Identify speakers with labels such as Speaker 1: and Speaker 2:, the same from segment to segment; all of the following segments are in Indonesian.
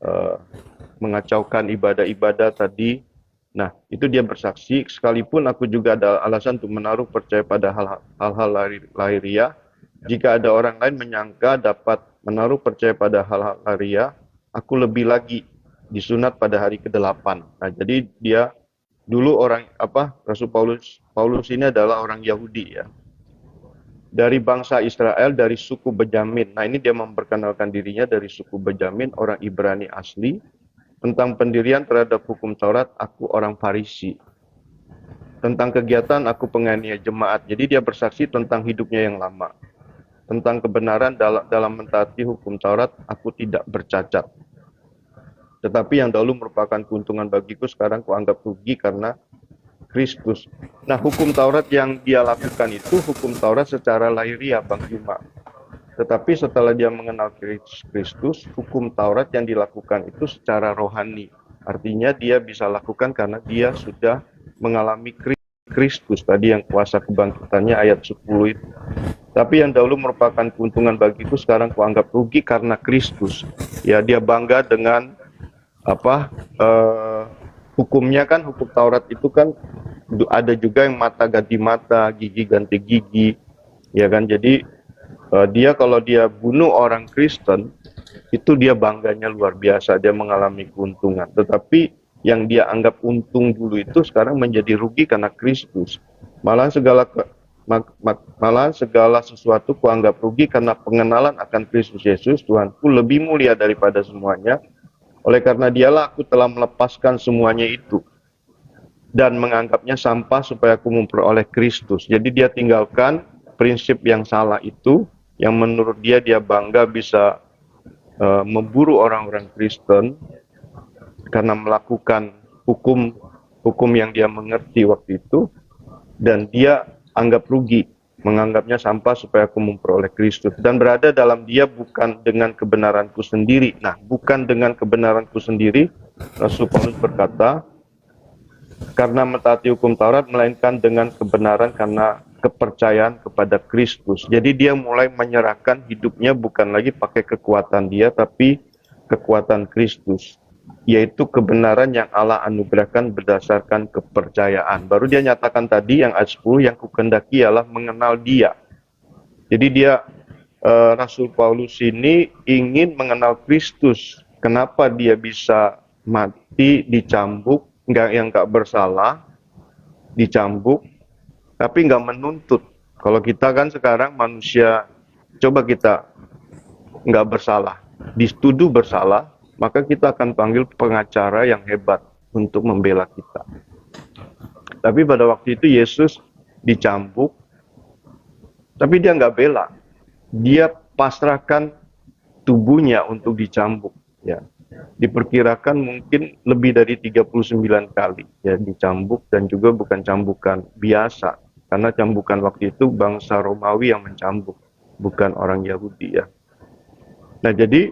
Speaker 1: eh, mengacaukan ibadah-ibadah tadi. Nah, itu dia bersaksi, sekalipun aku juga ada alasan untuk menaruh percaya pada hal-hal lahiriah. Jika ada orang lain menyangka dapat menaruh percaya pada hal-hal lahiriah, aku lebih lagi disunat pada hari ke-8. Nah, jadi dia dulu orang apa? Rasul Paulus ini adalah orang Yahudi ya. Dari bangsa Israel, dari suku Benyamin. Nah, ini dia memperkenalkan dirinya dari suku Benyamin, orang Ibrani asli. Tentang pendirian terhadap hukum Taurat, aku orang Farisi. Tentang kegiatan, aku penganiaya jemaat. Jadi dia bersaksi tentang hidupnya yang lama. Tentang kebenaran dalam mentaati hukum Taurat, aku tidak bercacat. Tetapi yang dahulu merupakan keuntungan bagiku, sekarang kuanggap rugi karena Kristus. Nah, hukum Taurat yang dia lakukan itu hukum Taurat secara lahiriah, Bang Juma. Tetapi setelah dia mengenal Kristus, hukum Taurat yang dilakukan itu secara rohani. Artinya dia bisa lakukan karena dia sudah mengalami Kristus. Tadi yang kuasa kebangkitannya ayat 10 itu. Tapi yang dahulu merupakan keuntungan bagiku, sekarang kuanggap rugi karena Kristus. Ya, dia bangga dengan hukumnya kan, hukum Taurat itu kan ada juga yang mata ganti mata, gigi ganti gigi. Ya kan, jadi dia kalau dia bunuh orang Kristen, itu dia bangganya luar biasa, dia mengalami keuntungan. Tetapi yang dia anggap untung dulu itu sekarang menjadi rugi karena Kristus. Malah segala sesuatu kuanggap rugi karena pengenalan akan Kristus Yesus, Tuhanku, lebih mulia daripada semuanya. Oleh karena dialah aku telah melepaskan semuanya itu dan menganggapnya sampah supaya aku memperoleh Kristus. Jadi dia tinggalkan prinsip yang salah itu, yang menurut dia bangga bisa memburu orang-orang Kristen karena melakukan hukum yang dia mengerti waktu itu, dan dia anggap rugi, menganggapnya sampah supaya aku memperoleh Kristus, dan berada dalam dia bukan dengan kebenaranku sendiri. Nah, bukan dengan kebenaranku sendiri, Rasul Paulus berkata, karena mentaati hukum Taurat, melainkan dengan kebenaran karena kepercayaan kepada Kristus. Jadi dia mulai menyerahkan hidupnya bukan lagi pakai kekuatan dia, tapi kekuatan Kristus, yaitu kebenaran yang Allah anugerahkan berdasarkan kepercayaan. Baru dia nyatakan tadi yang ayat 10, yang kukendaki ialah mengenal dia. Jadi dia Rasul Paulus ini ingin mengenal Kristus. Kenapa dia bisa mati, dicambuk, yang nggak bersalah, dicambuk, tapi nggak menuntut. Kalau kita kan sekarang manusia, coba kita nggak bersalah, dituduh bersalah, maka kita akan panggil pengacara yang hebat untuk membela kita. Tapi pada waktu itu Yesus dicambuk, tapi dia nggak bela, dia pasrahkan tubuhnya untuk dicambuk. Ya, diperkirakan mungkin lebih dari 39 kali ya dicambuk, dan juga bukan cambukan biasa. Karena cambukan waktu itu bangsa Romawi yang mencambuk, bukan orang Yahudi ya. Nah, jadi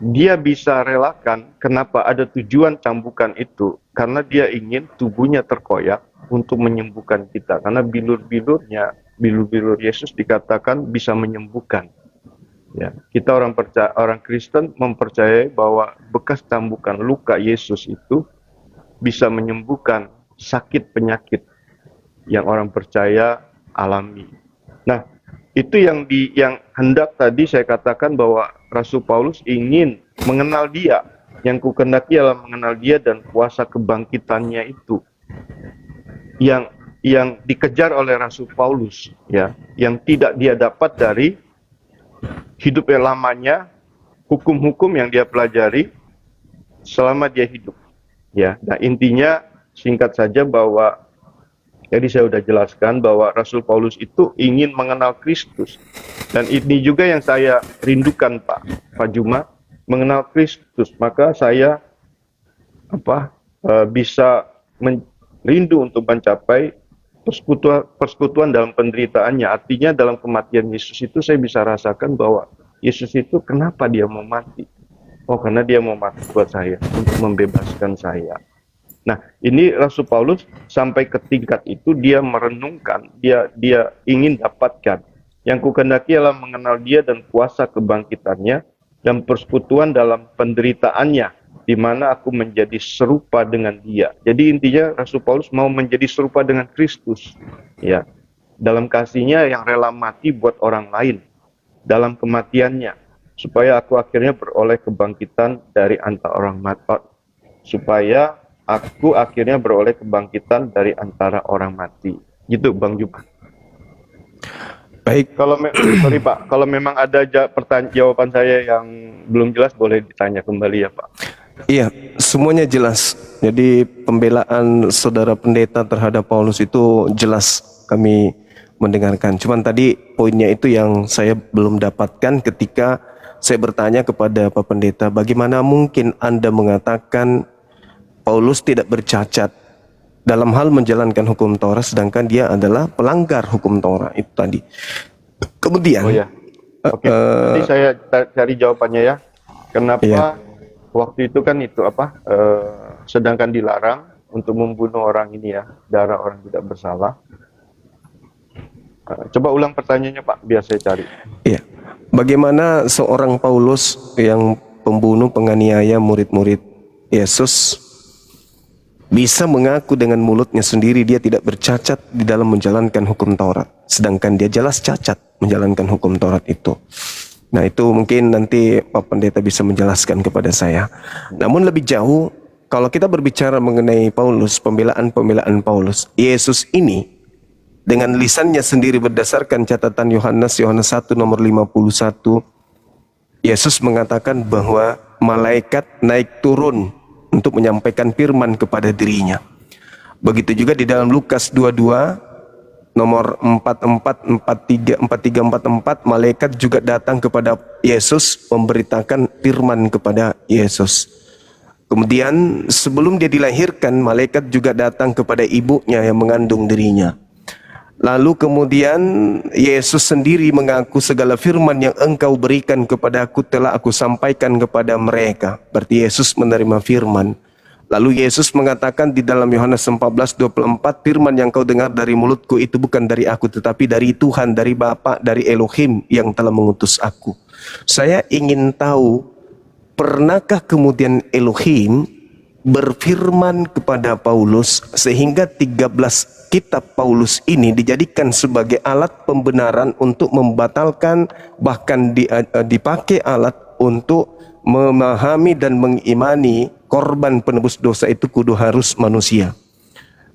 Speaker 1: dia bisa relakan. Kenapa ada tujuan cambukan itu? Karena dia ingin tubuhnya terkoyak untuk menyembuhkan kita. Karena bilur-bilur Yesus dikatakan bisa menyembuhkan. Ya, kita orang Kristen mempercayai bahwa bekas cambukan luka Yesus itu bisa menyembuhkan sakit penyakit yang orang percaya alami. Nah, itu yang hendak tadi saya katakan bahwa Rasul Paulus ingin mengenal dia. Yang kukendaki adalah mengenal dia dan kuasa kebangkitannya itu. Yang dikejar oleh Rasul Paulus ya, yang tidak dia dapat dari hidup yang lamanya, hukum-hukum yang dia pelajari selama dia hidup. Ya, nah intinya singkat saja bahwa jadi saya sudah jelaskan bahwa Rasul Paulus itu ingin mengenal Kristus. Dan ini juga yang saya rindukan Pak Juma, mengenal Kristus. Maka saya bisa rindu untuk mencapai persekutuan dalam penderitaannya. Artinya dalam kematian Yesus itu saya bisa rasakan bahwa Yesus itu kenapa dia mau mati. Oh, karena dia mau mati buat saya, untuk membebaskan saya. Nah, ini Rasul Paulus sampai ke tingkat itu dia merenungkan, dia ingin dapatkan. Yang kukendaki adalah mengenal dia dan kuasa kebangkitannya dan persekutuan dalam penderitaannya, di mana aku menjadi serupa dengan dia. Jadi intinya Rasul Paulus mau menjadi serupa dengan Kristus, ya, dalam kasihnya yang rela mati buat orang lain, dalam kematiannya, supaya aku akhirnya beroleh kebangkitan dari antara orang mati, supaya aku akhirnya beroleh kebangkitan dari antara orang mati. Gitu Bang Juba.
Speaker 2: Baik.
Speaker 1: Sorry Pak, kalau memang ada jawaban saya yang belum jelas boleh ditanya kembali ya Pak.
Speaker 2: Iya, semuanya jelas. Jadi pembelaan saudara pendeta terhadap Paulus itu jelas kami mendengarkan. Cuman tadi poinnya itu yang saya belum dapatkan ketika saya bertanya kepada Pak Pendeta, bagaimana mungkin Anda mengatakan Paulus tidak bercacat dalam hal menjalankan hukum Taurat sedangkan dia adalah pelanggar hukum Taurat itu tadi. Kemudian,
Speaker 1: Oke. Nanti saya cari jawabannya ya. Kenapa waktu itu kan itu sedangkan dilarang untuk membunuh orang ini ya, darah orang tidak bersalah. Coba ulang pertanyaannya Pak, biar saya cari.
Speaker 2: Iya. Bagaimana seorang Paulus yang pembunuh, penganiaya murid-murid Yesus bisa mengaku dengan mulutnya sendiri dia tidak bercacat di dalam menjalankan hukum Taurat, sedangkan dia jelas cacat menjalankan hukum Taurat itu. Nah, itu mungkin nanti Pak Pendeta bisa menjelaskan kepada saya. Namun lebih jauh, kalau kita berbicara mengenai Paulus, pembelaan Paulus, Yesus ini dengan lisannya sendiri berdasarkan catatan Yohanes 1 nomor 51, Yesus mengatakan bahwa malaikat naik turun untuk menyampaikan firman kepada dirinya. Begitu juga di dalam Lukas 22 nomor 43-44, malaikat juga datang kepada Yesus memberitakan firman kepada Yesus. Kemudian sebelum dia dilahirkan, malaikat juga datang kepada ibunya yang mengandung dirinya. Lalu kemudian Yesus sendiri mengaku segala firman yang engkau berikan kepadaku telah aku sampaikan kepada mereka. Berarti Yesus menerima firman. Lalu Yesus mengatakan di dalam Yohanes 14:24, firman yang kau dengar dari mulutku itu bukan dari aku tetapi dari Tuhan, dari Bapa, dari Elohim yang telah mengutus aku. Saya ingin tahu, pernahkah kemudian Elohim berfirman kepada Paulus sehingga 13 kitab Paulus ini dijadikan sebagai alat pembenaran untuk membatalkan, bahkan dipakai alat untuk memahami dan mengimani korban penebus dosa itu kudu harus manusia.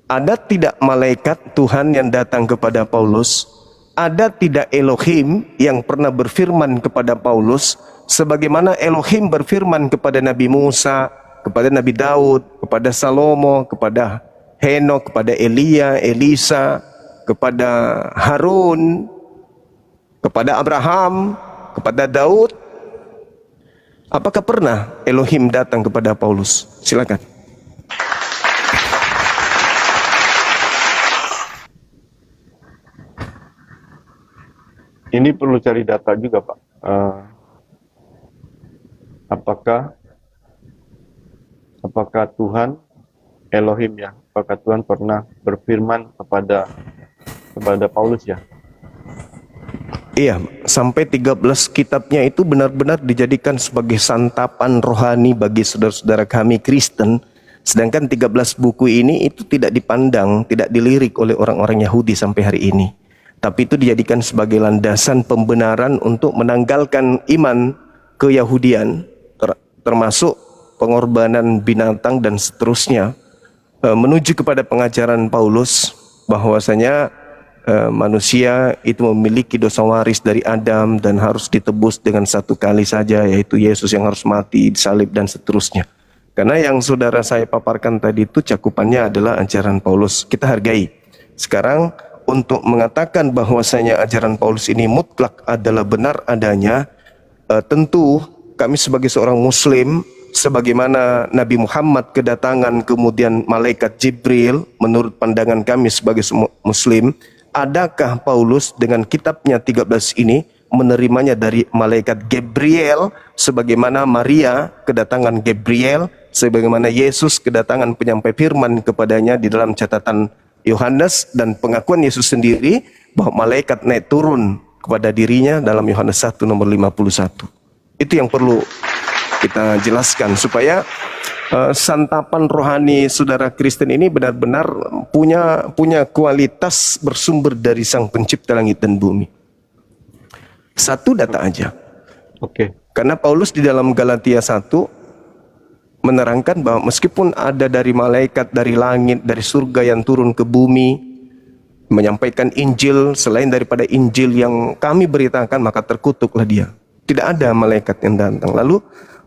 Speaker 2: Ada tidak malaikat Tuhan yang datang kepada Paulus? Ada tidak Elohim yang pernah berfirman kepada Paulus sebagaimana Elohim berfirman kepada Nabi Musa, kepada Nabi Daud, kepada Salomo, kepada Henok, kepada Elia, Elisa, kepada Harun, kepada Abraham, kepada Daud? Apakah pernah Elohim datang kepada Paulus? Silakan.
Speaker 1: Ini perlu cari data juga Pak. Apakah Tuhan Elohim ya? Apakah Tuhan pernah berfirman kepada Paulus ya?
Speaker 2: Iya, sampai 13 kitabnya itu benar-benar dijadikan sebagai santapan rohani bagi saudara-saudara kami Kristen. Sedangkan 13 buku ini itu tidak dipandang, tidak dilirik oleh orang-orang Yahudi sampai hari ini. Tapi itu dijadikan sebagai landasan pembenaran untuk menanggalkan iman keyahudian, termasuk pengorbanan binatang dan seterusnya, menuju kepada pengajaran Paulus bahwasanya manusia itu memiliki dosa waris dari Adam dan harus ditebus dengan satu kali saja, yaitu Yesus yang harus mati, disalib dan seterusnya. Karena yang saudara saya paparkan tadi itu cakupannya adalah ajaran Paulus, kita hargai. Sekarang untuk mengatakan bahwasanya ajaran Paulus ini mutlak adalah benar adanya, tentu kami sebagai seorang muslim, sebagaimana Nabi Muhammad kedatangan kemudian malaikat Jibril, menurut pandangan kami sebagai muslim, adakah Paulus dengan kitabnya 13 ini menerimanya dari malaikat Gabriel, sebagaimana Maria kedatangan Gabriel, sebagaimana Yesus kedatangan penyampai firman kepadanya di dalam catatan Yohanes, dan pengakuan Yesus sendiri bahwa malaikat naik turun kepada dirinya dalam Yohanes 1 nomor 51. Itu yang perlu kita jelaskan supaya santapan rohani saudara Kristen ini benar-benar punya kualitas bersumber dari Sang Pencipta langit dan bumi. Satu data aja.
Speaker 1: Oke.
Speaker 2: Karena Paulus di dalam Galatia 1 menerangkan bahwa meskipun ada dari malaikat, dari langit, dari surga yang turun ke bumi menyampaikan Injil selain daripada Injil yang kami beritakan, maka terkutuklah dia. Tidak ada malaikat yang datang. Lalu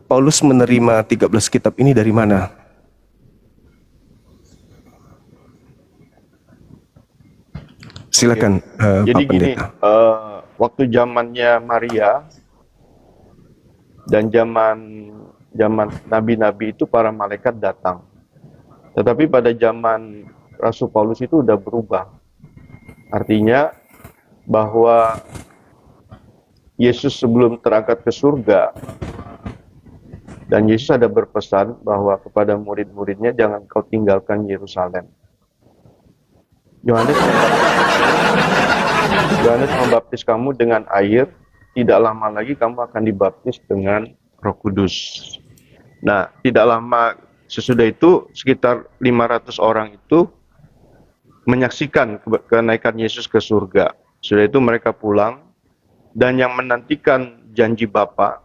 Speaker 2: Paulus menerima 13 kitab ini dari mana? Silakan.
Speaker 1: Jadi
Speaker 2: Pak
Speaker 1: gini,
Speaker 2: Pendeta.
Speaker 1: waktu zamannya Maria dan zaman nabi-nabi itu para malaikat datang. Tetapi pada zaman Rasul Paulus itu udah berubah. Artinya bahwa Yesus sebelum terangkat ke surga, dan Yesus ada berpesan bahwa kepada murid-muridnya, jangan kau tinggalkan Yerusalem. Yohanes membaptis kamu dengan air, tidak lama lagi kamu akan dibaptis dengan Roh Kudus. Nah, tidak lama sesudah itu sekitar 500 orang itu menyaksikan kenaikan Yesus ke surga. Sudah itu mereka pulang, dan yang menantikan janji Bapa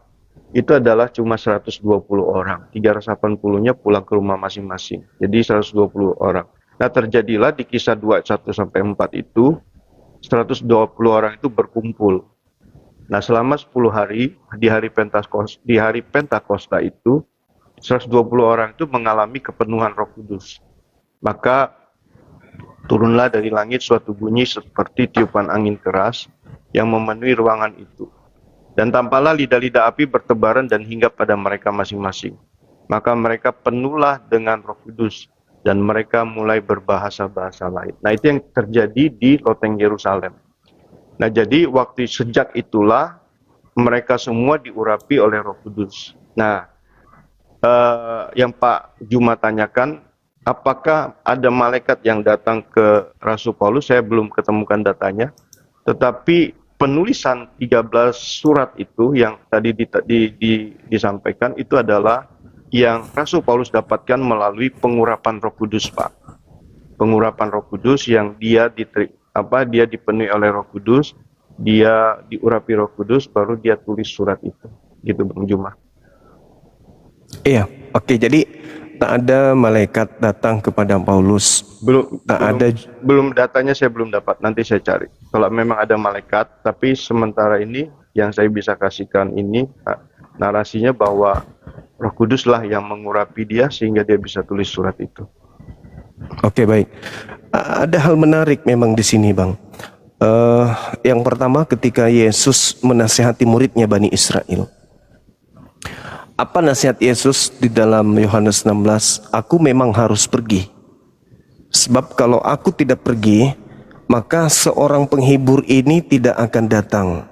Speaker 1: itu adalah cuma 120 orang. 380-nya pulang ke rumah masing-masing. Jadi 120 orang. Nah, terjadilah di Kisah 2 1-4 itu 120 orang itu berkumpul. Nah, selama 10 hari di hari Pentakosta itu 120 orang itu mengalami kepenuhan Roh Kudus. Maka turunlah dari langit suatu bunyi seperti tiupan angin keras yang memenuhi ruangan itu. Dan tampaklah lidah-lidah api bertebaran dan hinggap pada mereka masing-masing. Maka mereka penuhlah dengan Roh Kudus dan mereka mulai berbahasa-bahasa lain. Nah, itu yang terjadi di loteng Yerusalem. Nah, jadi sejak itulah mereka semua diurapi oleh Roh Kudus. Nah, yang Pak Juma tanyakan, apakah ada malaikat yang datang ke Rasul Paulus? Saya belum ketemukan datanya. Tetapi penulisan 13 surat itu yang tadi disampaikan itu adalah yang Rasul Paulus dapatkan melalui pengurapan Roh Kudus, Pak. Pengurapan Roh Kudus yang dia dipenuhi oleh Roh Kudus, dia diurapi Roh Kudus, baru dia tulis surat itu. Gitu, Bang Juma.
Speaker 2: Iya, oke. Jadi tak ada malaikat datang kepada Paulus.
Speaker 1: Belum datanya saya belum dapat. Nanti saya cari. Kalau memang ada malaikat, tapi sementara ini yang saya bisa kasihkan ini narasinya bahwa Roh Kudus lah yang mengurapi dia sehingga dia bisa tulis surat itu.
Speaker 2: Oke, baik. Ada hal menarik memang di sini, Bang. Yang pertama, ketika Yesus menasihati muridnya Bani Israel. Apa nasihat Yesus di dalam Yohanes 16? Aku memang harus pergi. Sebab kalau aku tidak pergi, maka seorang penghibur ini tidak akan datang.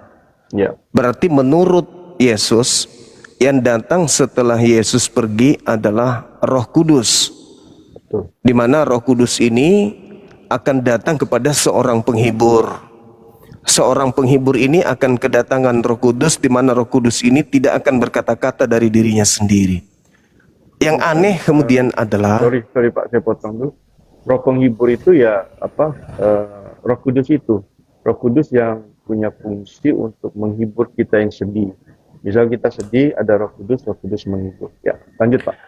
Speaker 1: Ya.
Speaker 2: Berarti menurut Yesus, yang datang setelah Yesus pergi adalah Roh Kudus.
Speaker 1: Betul.
Speaker 2: Di mana Roh Kudus ini akan datang kepada seorang penghibur. Seorang penghibur ini akan kedatangan Roh Kudus, di mana Roh Kudus ini tidak akan berkata-kata dari dirinya sendiri. Yang aneh kemudian adalah,
Speaker 1: sorry Pak, saya potong dulu. Roh penghibur itu ya Roh Kudus itu. Roh Kudus yang punya fungsi untuk menghibur kita yang sedih. Misal kita sedih, ada Roh Kudus menghibur. Ya, lanjut Pak.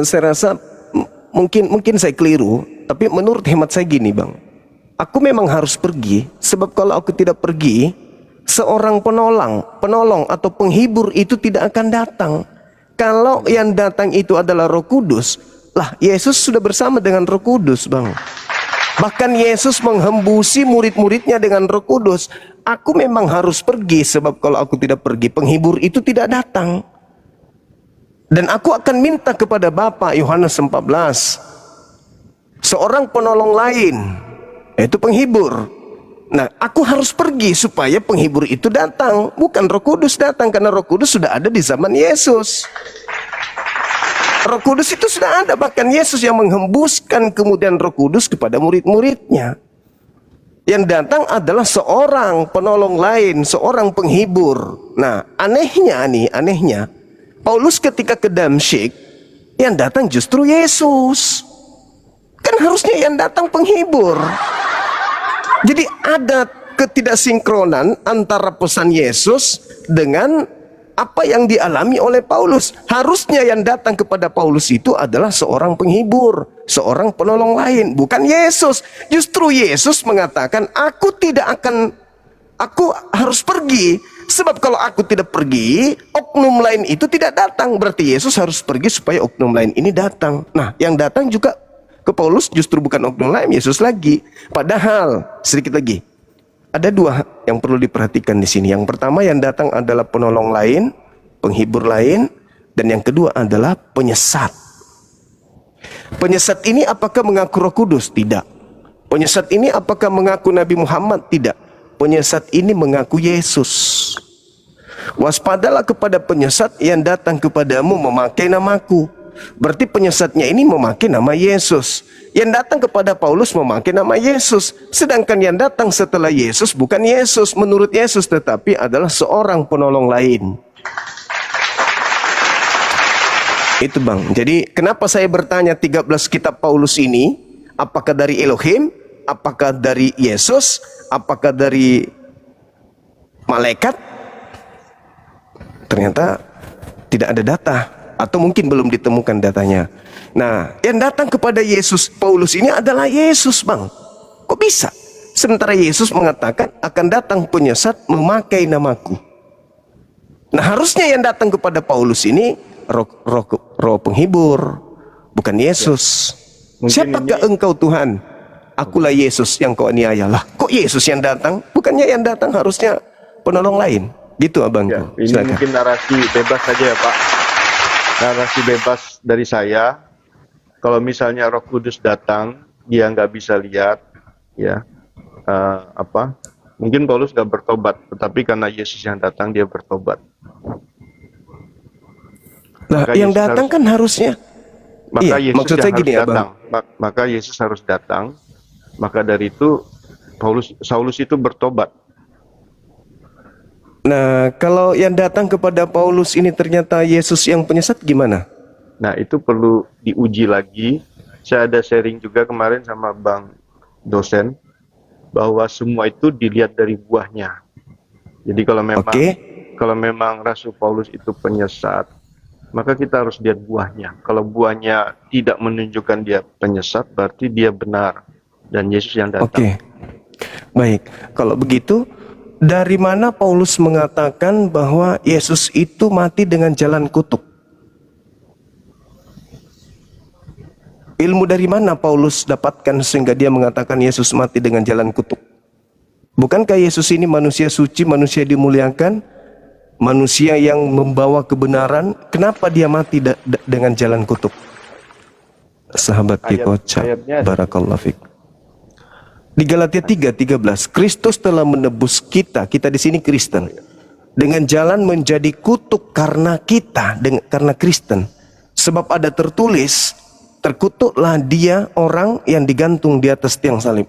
Speaker 2: Saya rasa mungkin saya keliru, tapi menurut hemat saya gini, Bang. Aku memang harus pergi, sebab kalau aku tidak pergi, seorang penolong atau penghibur itu tidak akan datang. Kalau yang datang itu adalah Roh Kudus, lah Yesus sudah bersama dengan Roh Kudus, Bang. Bahkan Yesus menghembusi murid-muridnya dengan Roh Kudus. Aku memang harus pergi, sebab kalau aku tidak pergi, penghibur itu tidak datang. Dan aku akan minta kepada Bapa, Yohanes 14, seorang penolong lain, yaitu penghibur. Nah, aku harus pergi supaya penghibur itu datang, bukan Roh Kudus datang, karena Roh Kudus sudah ada di zaman Yesus. Roh Kudus itu sudah ada, bahkan Yesus yang menghembuskan kemudian Roh Kudus kepada murid-muridnya. Yang datang adalah seorang penolong lain, seorang penghibur. Nah, anehnya, Paulus ketika ke Damsyik, yang datang justru Yesus. Kan harusnya yang datang penghibur. Jadi ada ketidaksinkronan antara pesan Yesus dengan apa yang dialami oleh Paulus. Harusnya yang datang kepada Paulus itu adalah seorang penghibur, seorang penolong lain, bukan Yesus. Justru Yesus mengatakan, aku harus pergi. Sebab kalau aku tidak pergi, oknum lain itu tidak datang. Berarti Yesus harus pergi supaya oknum lain ini datang. Nah, yang datang juga ke Paulus justru bukan oknum lain, Yesus lagi. Padahal, sedikit lagi, ada dua yang perlu diperhatikan di sini. Yang pertama, yang datang adalah penolong lain, penghibur lain, dan yang kedua adalah penyesat. Penyesat ini apakah mengaku Roh Kudus? Tidak. Penyesat ini apakah mengaku Nabi Muhammad? Tidak. Penyesat ini mengaku Yesus. Waspadalah kepada penyesat yang datang kepadamu memakai namaku. Berarti penyesatnya ini memakai nama Yesus. Yang datang kepada Paulus memakai nama Yesus. Sedangkan yang datang setelah Yesus bukan Yesus menurut Yesus, tetapi adalah seorang penolong lain. Itu bang. Jadi kenapa saya bertanya 13 kitab Paulus ini, apakah dari Elohim, apakah dari Yesus, apakah dari malaikat? Ternyata tidak ada data, atau mungkin belum ditemukan datanya. Nah, yang datang kepada Yesus Paulus ini adalah Yesus bang. Kok bisa? Sementara Yesus mengatakan akan datang penyesat memakai namaku. Nah, harusnya yang datang kepada Paulus ini roh penghibur, bukan Yesus. Ya, siapakah engkau Tuhan? Akulah Yesus yang kau aniaya. Lah, kok Yesus yang datang? Bukannya yang datang harusnya penolong lain. Gitu abang.
Speaker 1: Ya, ini silakan. Mungkin narasi bebas saja ya Pak. Narasi bebas dari saya. Kalau misalnya Roh Kudus datang, dia nggak bisa lihat, ya mungkin Paulus nggak bertobat, tetapi karena Yesus yang datang dia bertobat.
Speaker 2: Nah, yang Yesus datang kan harusnya.
Speaker 1: Maka Yesus maksud saya gini ya Bang. Maka Yesus harus datang. Maka dari itu Saulus itu bertobat.
Speaker 2: Nah, kalau yang datang kepada Paulus ini ternyata Yesus yang penyesat gimana?
Speaker 1: Nah, itu perlu diuji lagi. Saya ada sharing juga kemarin sama Bang dosen bahwa semua itu dilihat dari buahnya. Jadi kalau memang Rasul Paulus itu penyesat, maka kita harus lihat buahnya. Kalau buahnya tidak menunjukkan dia penyesat, berarti dia benar dan Yesus yang datang.
Speaker 2: Baik, kalau begitu dari mana Paulus mengatakan bahwa Yesus itu mati dengan jalan kutuk? Ilmu dari mana Paulus dapatkan sehingga dia mengatakan Yesus mati dengan jalan kutuk? Bukankah Yesus ini manusia suci, manusia dimuliakan, manusia yang membawa kebenaran? Kenapa dia mati dengan jalan kutuk? Sahabat Kikoca, barakallahu fiik. Di Galatia 3:13, Kristus telah menebus kita di sini Kristen, dengan jalan menjadi kutuk karena karena Kristen. Sebab ada tertulis, terkutuklah dia orang yang digantung di atas tiang salib.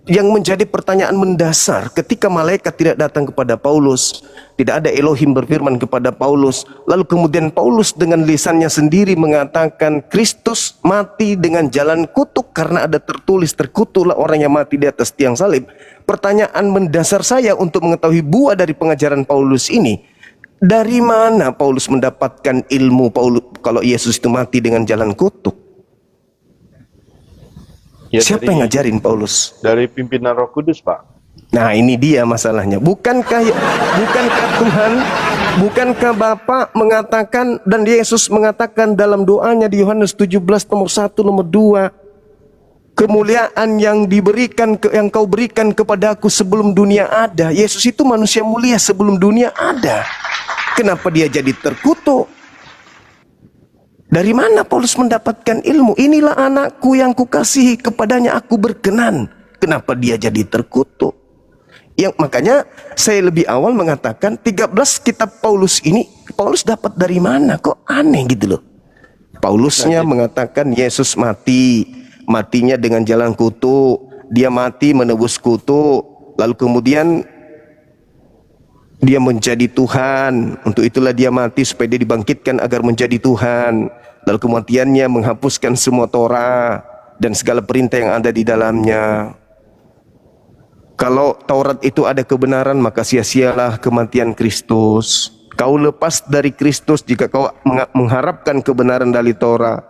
Speaker 2: Yang menjadi pertanyaan mendasar ketika malaikat tidak datang kepada Paulus, tidak ada Elohim berfirman kepada Paulus, lalu kemudian Paulus dengan lisannya sendiri mengatakan Kristus mati dengan jalan kutuk karena ada tertulis terkutuklah orang yang mati di atas tiang salib. Pertanyaan mendasar saya untuk mengetahui buah dari pengajaran Paulus ini, dari mana Paulus mendapatkan ilmu kalau Yesus itu mati dengan jalan kutuk?
Speaker 1: Ya,
Speaker 2: siapa yang ngajarin Paulus?
Speaker 1: Dari pimpinan Roh Kudus, Pak.
Speaker 2: Nah, ini dia masalahnya. Bukankah Tuhan, bukankah Bapa mengatakan dan Yesus mengatakan dalam doanya di Yohanes 17 nomor 1 nomor 2, kemuliaan yang yang kau berikan kepadaku sebelum dunia ada. Yesus itu manusia mulia sebelum dunia ada. Kenapa dia jadi terkutuk? Dari mana Paulus mendapatkan ilmu? Inilah anakku yang kukasihi, kepadanya aku berkenan. Kenapa dia jadi terkutuk? Makanya saya lebih awal mengatakan 13 kitab Paulus ini, Paulus dapat dari mana? Kok aneh gitu loh. Paulusnya mengatakan Yesus matinya dengan jalan kutuk. Dia mati menebus kutuk. lalu kemudian dia menjadi Tuhan. Untuk itulah dia mati supaya dia dibangkitkan agar menjadi Tuhan. Lalu kematiannya menghapuskan semua Torah dan segala perintah yang ada di dalamnya. Kalau Taurat itu ada kebenaran, maka sia-sialah kematian Kristus. Kau lepas dari Kristus jika kau mengharapkan kebenaran dari Torah.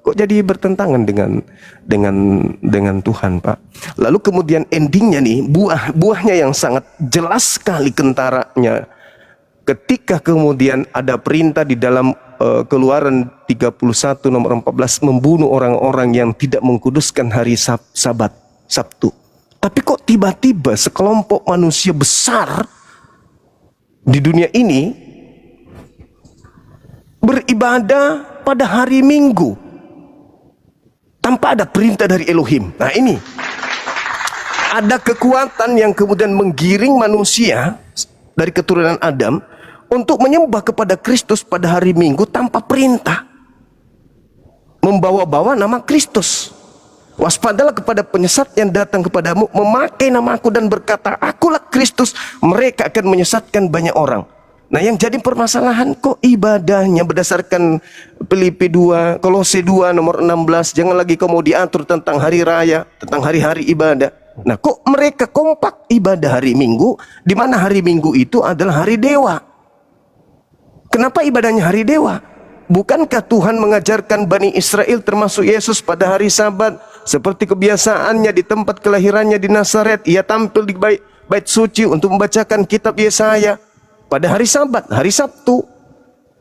Speaker 2: Kok jadi bertentangan dengan Tuhan, Pak? Lalu kemudian endingnya nih, buahnya yang sangat jelas sekali kentaranya. Ketika kemudian ada perintah di dalam Keluaran 31 nomor 14 membunuh orang-orang yang tidak mengkuduskan hari Sabat, Sabtu. Tapi kok tiba-tiba sekelompok manusia besar di dunia ini beribadah pada hari Minggu tanpa ada perintah dari Elohim. Nah ini ada kekuatan yang kemudian menggiring manusia dari keturunan Adam untuk menyembah kepada Kristus pada hari Minggu tanpa perintah, membawa-bawa nama Kristus. Waspadalah kepada penyesat yang datang kepadamu memakai namaku dan berkata, akulah Kristus. Mereka akan menyesatkan banyak orang. Nah yang jadi permasalahan, kok ibadahnya berdasarkan Filipi 2, Kolose 2 nomor 16, jangan lagi kau mau diatur tentang hari raya, tentang hari-hari ibadah. Nah kok mereka kompak ibadah hari Minggu, di mana hari Minggu itu adalah hari dewa. Kenapa ibadahnya hari dewa? Bukankah Tuhan mengajarkan Bani Israel termasuk Yesus pada hari Sabat, seperti kebiasaannya di tempat kelahirannya di Nazaret, ia tampil di bait suci untuk membacakan kitab Yesaya pada hari Sabat, hari Sabtu.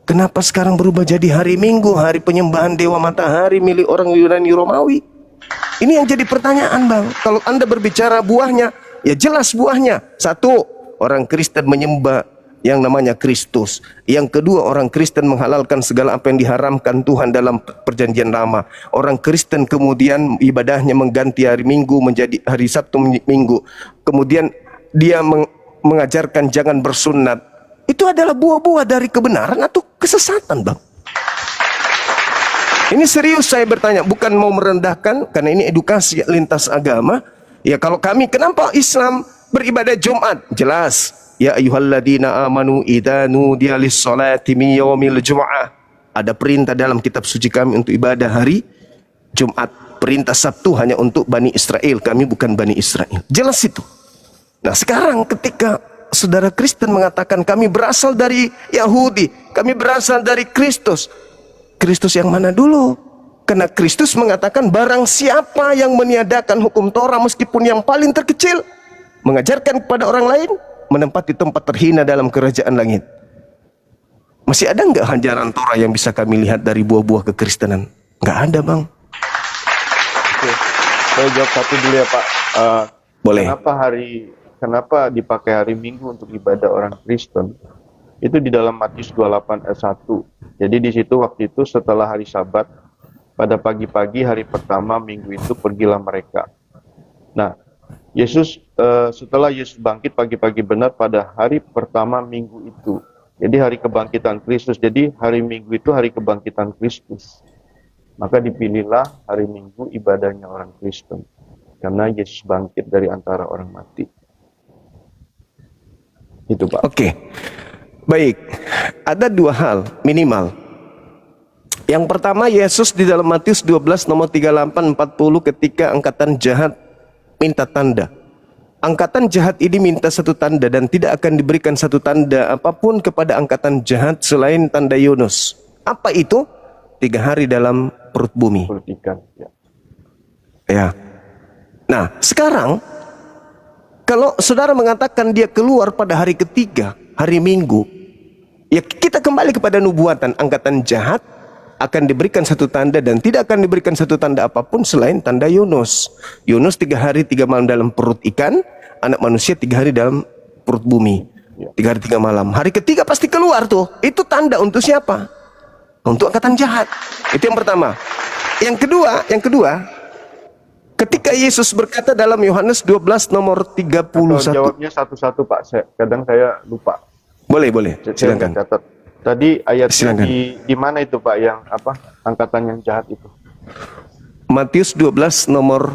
Speaker 2: Kenapa sekarang berubah jadi hari Minggu, hari penyembahan dewa matahari milik orang Yunani Romawi? Ini yang jadi pertanyaan, Bang. Kalau Anda berbicara buahnya, ya jelas buahnya. Satu, orang Kristen menyembah yang namanya Kristus. Yang kedua, orang Kristen menghalalkan segala apa yang diharamkan Tuhan dalam perjanjian lama. Orang Kristen kemudian ibadahnya mengganti hari Minggu menjadi hari Sabtu Minggu. Kemudian dia mengajarkan jangan bersunat. Itu adalah buah-buah dari kebenaran atau kesesatan, Bang? Ini serius saya bertanya, bukan mau merendahkan, karena ini edukasi lintas agama. Ya kalau kami, kenapa Islam beribadah Jumat? Jelas. Ya ayyuhalladzina amanu idza nudiya lis-sholati min yaumil jumu'ah. Ada perintah dalam kitab suci kami untuk ibadah hari Jumat. Perintah Sabtu hanya untuk Bani Israel, kami bukan Bani Israel. Jelas itu. Nah sekarang ketika saudara Kristen mengatakan kami berasal dari Yahudi, kami berasal dari Kristus. Kristus yang mana dulu? Karena Kristus mengatakan barang siapa yang meniadakan hukum Torah meskipun yang paling terkecil, mengajarkan kepada orang lain, menempati tempat terhina dalam kerajaan langit. Masih ada nggak ajaran Torah yang bisa kami lihat dari buah-buah kekristenan? Nggak ada, Bang.
Speaker 1: Oke. Saya jawab satu dulu ya, Pak.
Speaker 2: Boleh.
Speaker 1: Kenapa dipakai hari Minggu untuk ibadah orang Kristen? Itu di dalam Matius 28 ayat 1. Jadi di situ waktu itu setelah hari Sabat, pada pagi-pagi hari pertama minggu itu pergilah mereka. Nah, setelah Yesus bangkit pagi-pagi benar pada hari pertama minggu itu. Jadi hari kebangkitan Kristus. Jadi hari Minggu itu hari kebangkitan Kristus. Maka dipilihlah hari Minggu ibadahnya orang Kristen. Karena Yesus bangkit dari antara orang mati. Itu, Pak.
Speaker 2: Oke. Baik. Ada dua hal minimal. Yang pertama, Yesus di dalam Matius 12 nomor 38-40 ketika angkatan jahat minta tanda. Angkatan jahat ini minta satu tanda dan tidak akan diberikan satu tanda apapun kepada angkatan jahat selain tanda Yunus. Apa itu? 3 hari dalam perut bumi.
Speaker 1: Perut ikan, ya.
Speaker 2: Ya. Nah, sekarang kalau saudara mengatakan dia keluar pada hari ketiga, hari Minggu, ya kita kembali kepada nubuatan. Angkatan jahat akan diberikan satu tanda dan tidak akan diberikan satu tanda apapun selain tanda Yunus. Yunus 3 hari 3 malam dalam perut ikan, anak manusia 3 hari dalam perut bumi. 3 hari 3 malam. Hari ketiga pasti keluar tuh. Itu tanda untuk siapa? Untuk angkatan jahat. Itu yang pertama. Yang kedua, ketika Yesus berkata dalam Yohanes 12 nomor 31.
Speaker 1: Jawabnya satu-satu, Pak. Kadang saya lupa.
Speaker 2: Boleh, silakan.
Speaker 1: Tadi ayat di mana itu, Pak, yang angkatan yang jahat itu?
Speaker 2: Matius 12 nomor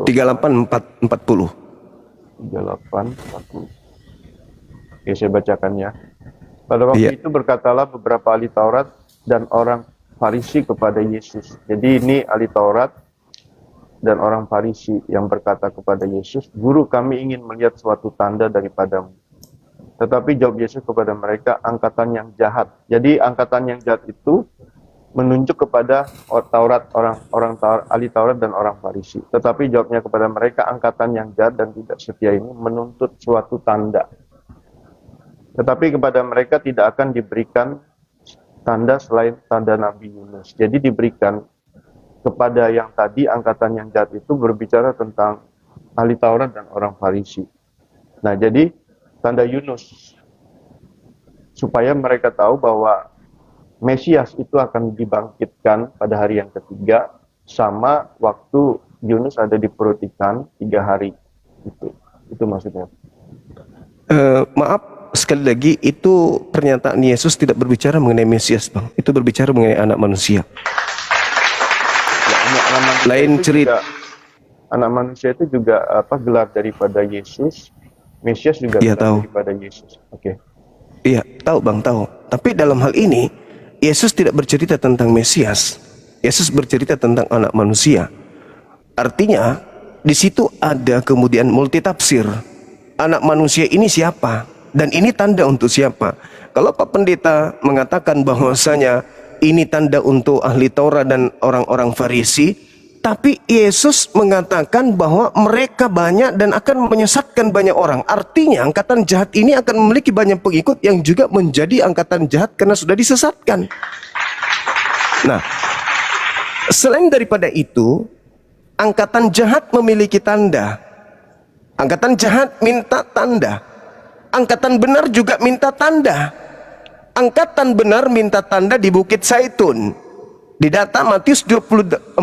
Speaker 2: 38 40.
Speaker 1: 38, 40. Oke, saya bacakannya. Pada waktu
Speaker 2: Iya.
Speaker 1: itu berkatalah beberapa ahli Taurat dan orang Farisi kepada Yesus. Jadi ini ahli Taurat dan orang Farisi yang berkata kepada Yesus, "Guru, kami ingin melihat suatu tanda daripadamu." Tetapi jawab Yesus kepada mereka, "Angkatan yang jahat." Jadi angkatan yang jahat itu menunjuk kepada ahli Taurat dan orang Farisi. Tetapi jawabnya kepada mereka, angkatan yang jahat dan tidak setia ini menuntut suatu tanda. Tetapi kepada mereka tidak akan diberikan tanda selain tanda Nabi Yunus. Jadi diberikan kepada yang tadi, angkatan yang jahat itu berbicara tentang ahli Taurat dan orang Farisi. Nah, jadi tanda Yunus, supaya mereka tahu bahwa Mesias itu akan dibangkitkan pada hari yang ketiga, sama waktu Yunus ada di perut ikan 3 hari. Itu maksudnya.
Speaker 2: Maaf, sekali lagi, itu pernyataan Yesus tidak berbicara mengenai Mesias, Bang. Itu berbicara mengenai anak manusia.
Speaker 1: Ya,
Speaker 2: Lain cerita.
Speaker 1: Anak manusia itu juga gelar daripada Yesus. Mesias juga
Speaker 2: Iya,
Speaker 1: gelar
Speaker 2: tahu.
Speaker 1: daripada Yesus. Oke.
Speaker 2: Iya, tahu Bang, tahu. Tapi dalam hal ini, Yesus tidak bercerita tentang Mesias. Yesus bercerita tentang anak manusia. Artinya, di situ ada kemudian multitafsir. Anak manusia ini siapa? Dan ini tanda untuk siapa? Kalau Pak Pendeta mengatakan bahwasanya ini tanda untuk ahli Taurat dan orang-orang Farisi, tapi Yesus mengatakan bahwa mereka banyak dan akan menyesatkan banyak orang. Artinya angkatan jahat ini akan memiliki banyak pengikut yang juga menjadi angkatan jahat karena sudah disesatkan. Nah, selain daripada itu, angkatan jahat memiliki tanda. Angkatan jahat minta tanda. Angkatan benar juga minta tanda. Angkatan benar minta tanda di Bukit Zaitun. Di data Matius 24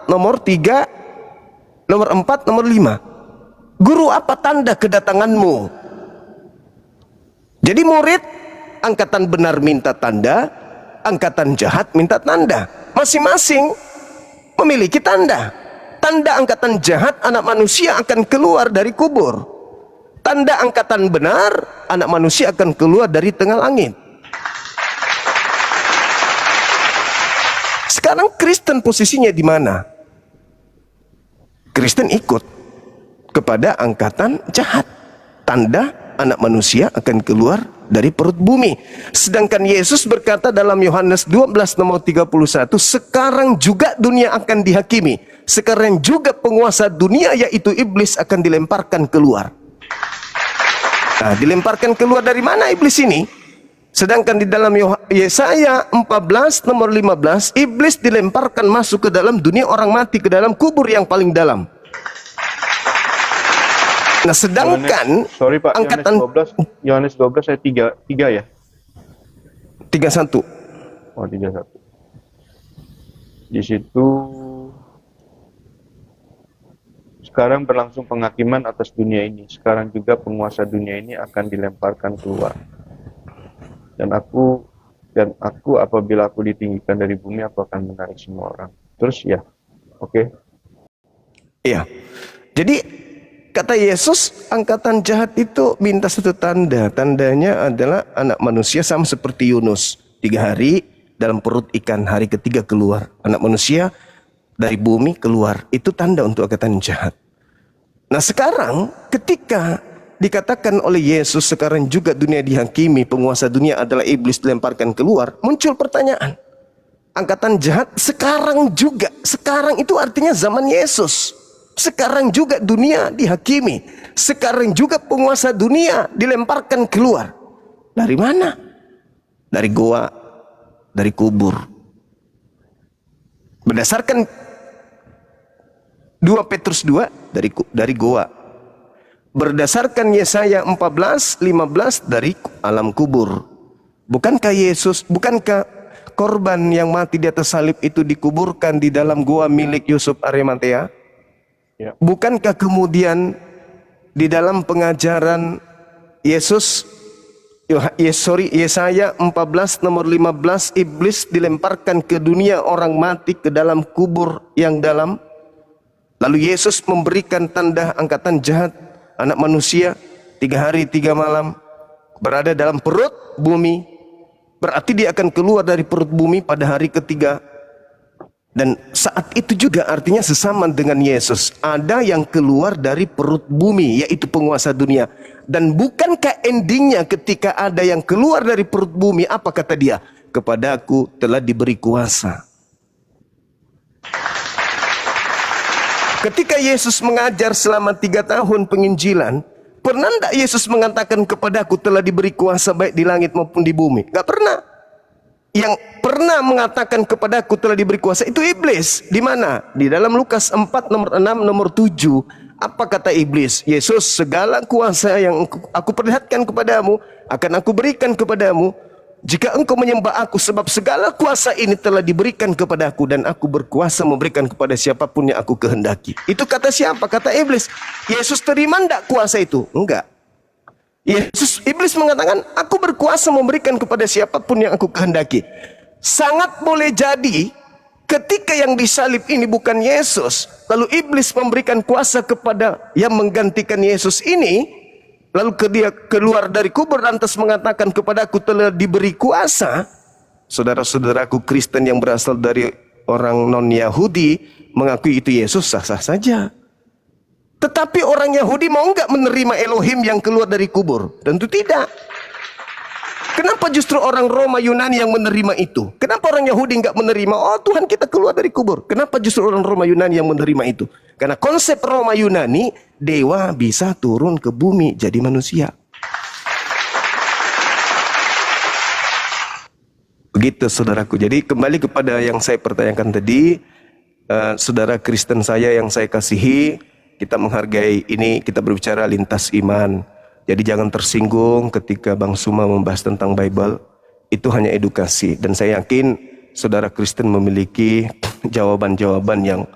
Speaker 2: nomor 3, nomor 4, nomor 5. Guru, apa tanda kedatanganmu? Jadi murid, angkatan benar minta tanda, angkatan jahat minta tanda. Masing-masing memiliki tanda. Tanda angkatan jahat, anak manusia akan keluar dari kubur. Tanda angkatan benar, anak manusia akan keluar dari tengah langit. Sekarang Kristen posisinya di mana? Kristen ikut kepada angkatan jahat. Tanda anak manusia akan keluar dari perut bumi. Sedangkan Yesus berkata dalam Yohanes 12 nomor 31, sekarang juga dunia akan dihakimi. Sekarang juga penguasa dunia yaitu iblis akan dilemparkan keluar. Nah, dilemparkan keluar dari mana iblis ini? Sedangkan di dalam Yesaya 14 nomor 15, iblis dilemparkan masuk ke dalam dunia orang mati, ke dalam kubur yang paling dalam. Nah, sedangkan angkatan
Speaker 1: Yohanes 12 ayat 3 ya.
Speaker 2: 31.
Speaker 1: Oh, 31. Di situ sekarang berlangsung penghakiman atas dunia ini. Sekarang juga penguasa dunia ini akan dilemparkan keluar. Dan aku apabila aku ditinggikan dari bumi, aku akan menarik semua orang. Terus ya, oke.
Speaker 2: Iya. Jadi kata Yesus, angkatan jahat itu minta satu tanda. Tandanya adalah anak manusia sama seperti Yunus. 3 hari dalam perut ikan, hari ketiga keluar. Anak manusia dari bumi keluar. Itu tanda untuk angkatan jahat. Nah, sekarang ketika dikatakan oleh Yesus sekarang juga dunia dihakimi, penguasa dunia adalah iblis dilemparkan keluar, muncul pertanyaan. Angkatan jahat sekarang juga. Sekarang itu artinya zaman Yesus. Sekarang juga dunia dihakimi. Sekarang juga penguasa dunia dilemparkan keluar. Dari mana? Dari goa, dari kubur. Berdasarkan 2 Petrus 2 dari goa. Berdasarkan Yesaya 14, 15 dari alam kubur. Bukankah korban yang mati di atas salib itu dikuburkan di dalam goa milik Yusuf Arimatea?
Speaker 1: Ya.
Speaker 2: Bukankah kemudian di dalam pengajaran Yesaya 14 nomor 15, iblis dilemparkan ke dunia orang mati ke dalam kubur yang dalam? Lalu Yesus memberikan tanda angkatan jahat anak manusia 3 hari 3 malam berada dalam perut bumi. Berarti dia akan keluar dari perut bumi pada hari ketiga. Dan saat itu juga artinya sesaman dengan Yesus. Ada yang keluar dari perut bumi, yaitu penguasa dunia. Dan bukankah endingnya ketika ada yang keluar dari perut bumi, apa kata dia? Kepadaku telah diberi kuasa. Ketika Yesus mengajar selama 3 tahun penginjilan, pernah tidak Yesus mengatakan kepadaku telah diberi kuasa baik di langit maupun di bumi? Gak pernah. Yang pernah mengatakan kepadaku telah diberi kuasa itu iblis. Di mana? Di dalam Lukas 4 nomor 6 nomor 7. Apa kata iblis? Yesus, segala kuasa yang aku perlihatkan kepadamu akan aku berikan kepadamu jika engkau menyembah aku, sebab segala kuasa ini telah diberikan kepadaku dan aku berkuasa memberikan kepada siapapun yang aku kehendaki. Itu kata siapa? Kata iblis. Yesus terima enggak kuasa itu? Enggak. Iblis mengatakan, aku berkuasa memberikan kepada siapapun yang aku kehendaki. Sangat boleh jadi ketika yang disalib ini bukan Yesus, lalu iblis memberikan kuasa kepada yang menggantikan Yesus ini, lalu dia keluar dari kubur lantas mengatakan kepadaku telah diberi kuasa. Saudara-saudaraku Kristen yang berasal dari orang non-Yahudi mengakui itu Yesus, sah-sah saja. Tetapi orang Yahudi mau enggak menerima Elohim yang keluar dari kubur? Tentu tidak. Kenapa justru orang Roma Yunani yang menerima itu? Kenapa orang Yahudi enggak menerima, oh Tuhan kita keluar dari kubur? Kenapa justru orang Roma Yunani yang menerima itu? Karena konsep Roma Yunani, dewa bisa turun ke bumi jadi manusia. Begitu saudaraku. Jadi kembali kepada yang saya pertanyakan tadi, saudara Kristen saya yang saya kasihi, kita menghargai ini, kita berbicara lintas iman. Jadi jangan tersinggung ketika Bang Suma membahas tentang Bible. Itu hanya edukasi. Dan saya yakin saudara Kristen memiliki jawaban-jawaban yang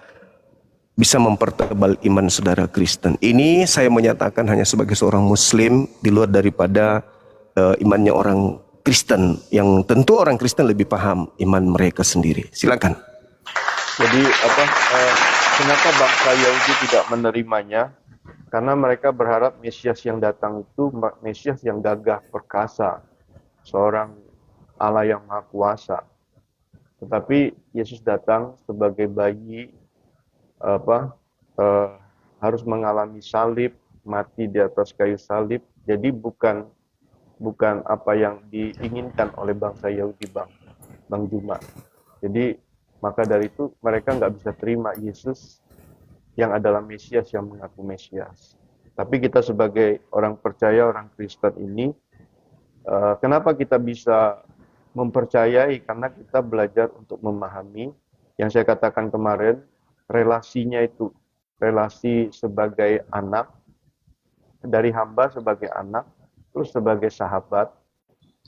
Speaker 2: bisa mempertebal iman saudara Kristen. Ini saya menyatakan hanya sebagai seorang Muslim di luar daripada imannya orang Kristen. Yang tentu orang Kristen lebih paham iman mereka sendiri. Silakan.
Speaker 1: Jadi kenapa bangsa Yahudi tidak menerimanya? Karena mereka berharap Mesias yang datang itu Mesias yang gagah perkasa, seorang Allah yang Maha Kuasa. Tetapi Yesus datang sebagai bayi, harus mengalami salib, mati di atas kayu salib. Jadi bukan apa yang diinginkan oleh bangsa Yahudi, Bang Juma. Jadi maka dari itu mereka nggak bisa terima Yesus yang adalah Mesias yang mengaku Mesias. Tapi kita sebagai orang percaya, orang Kristen ini, kenapa kita bisa mempercayai? Karena kita belajar untuk memahami yang saya katakan kemarin, relasinya itu, relasi sebagai anak, dari hamba sebagai anak, terus sebagai sahabat,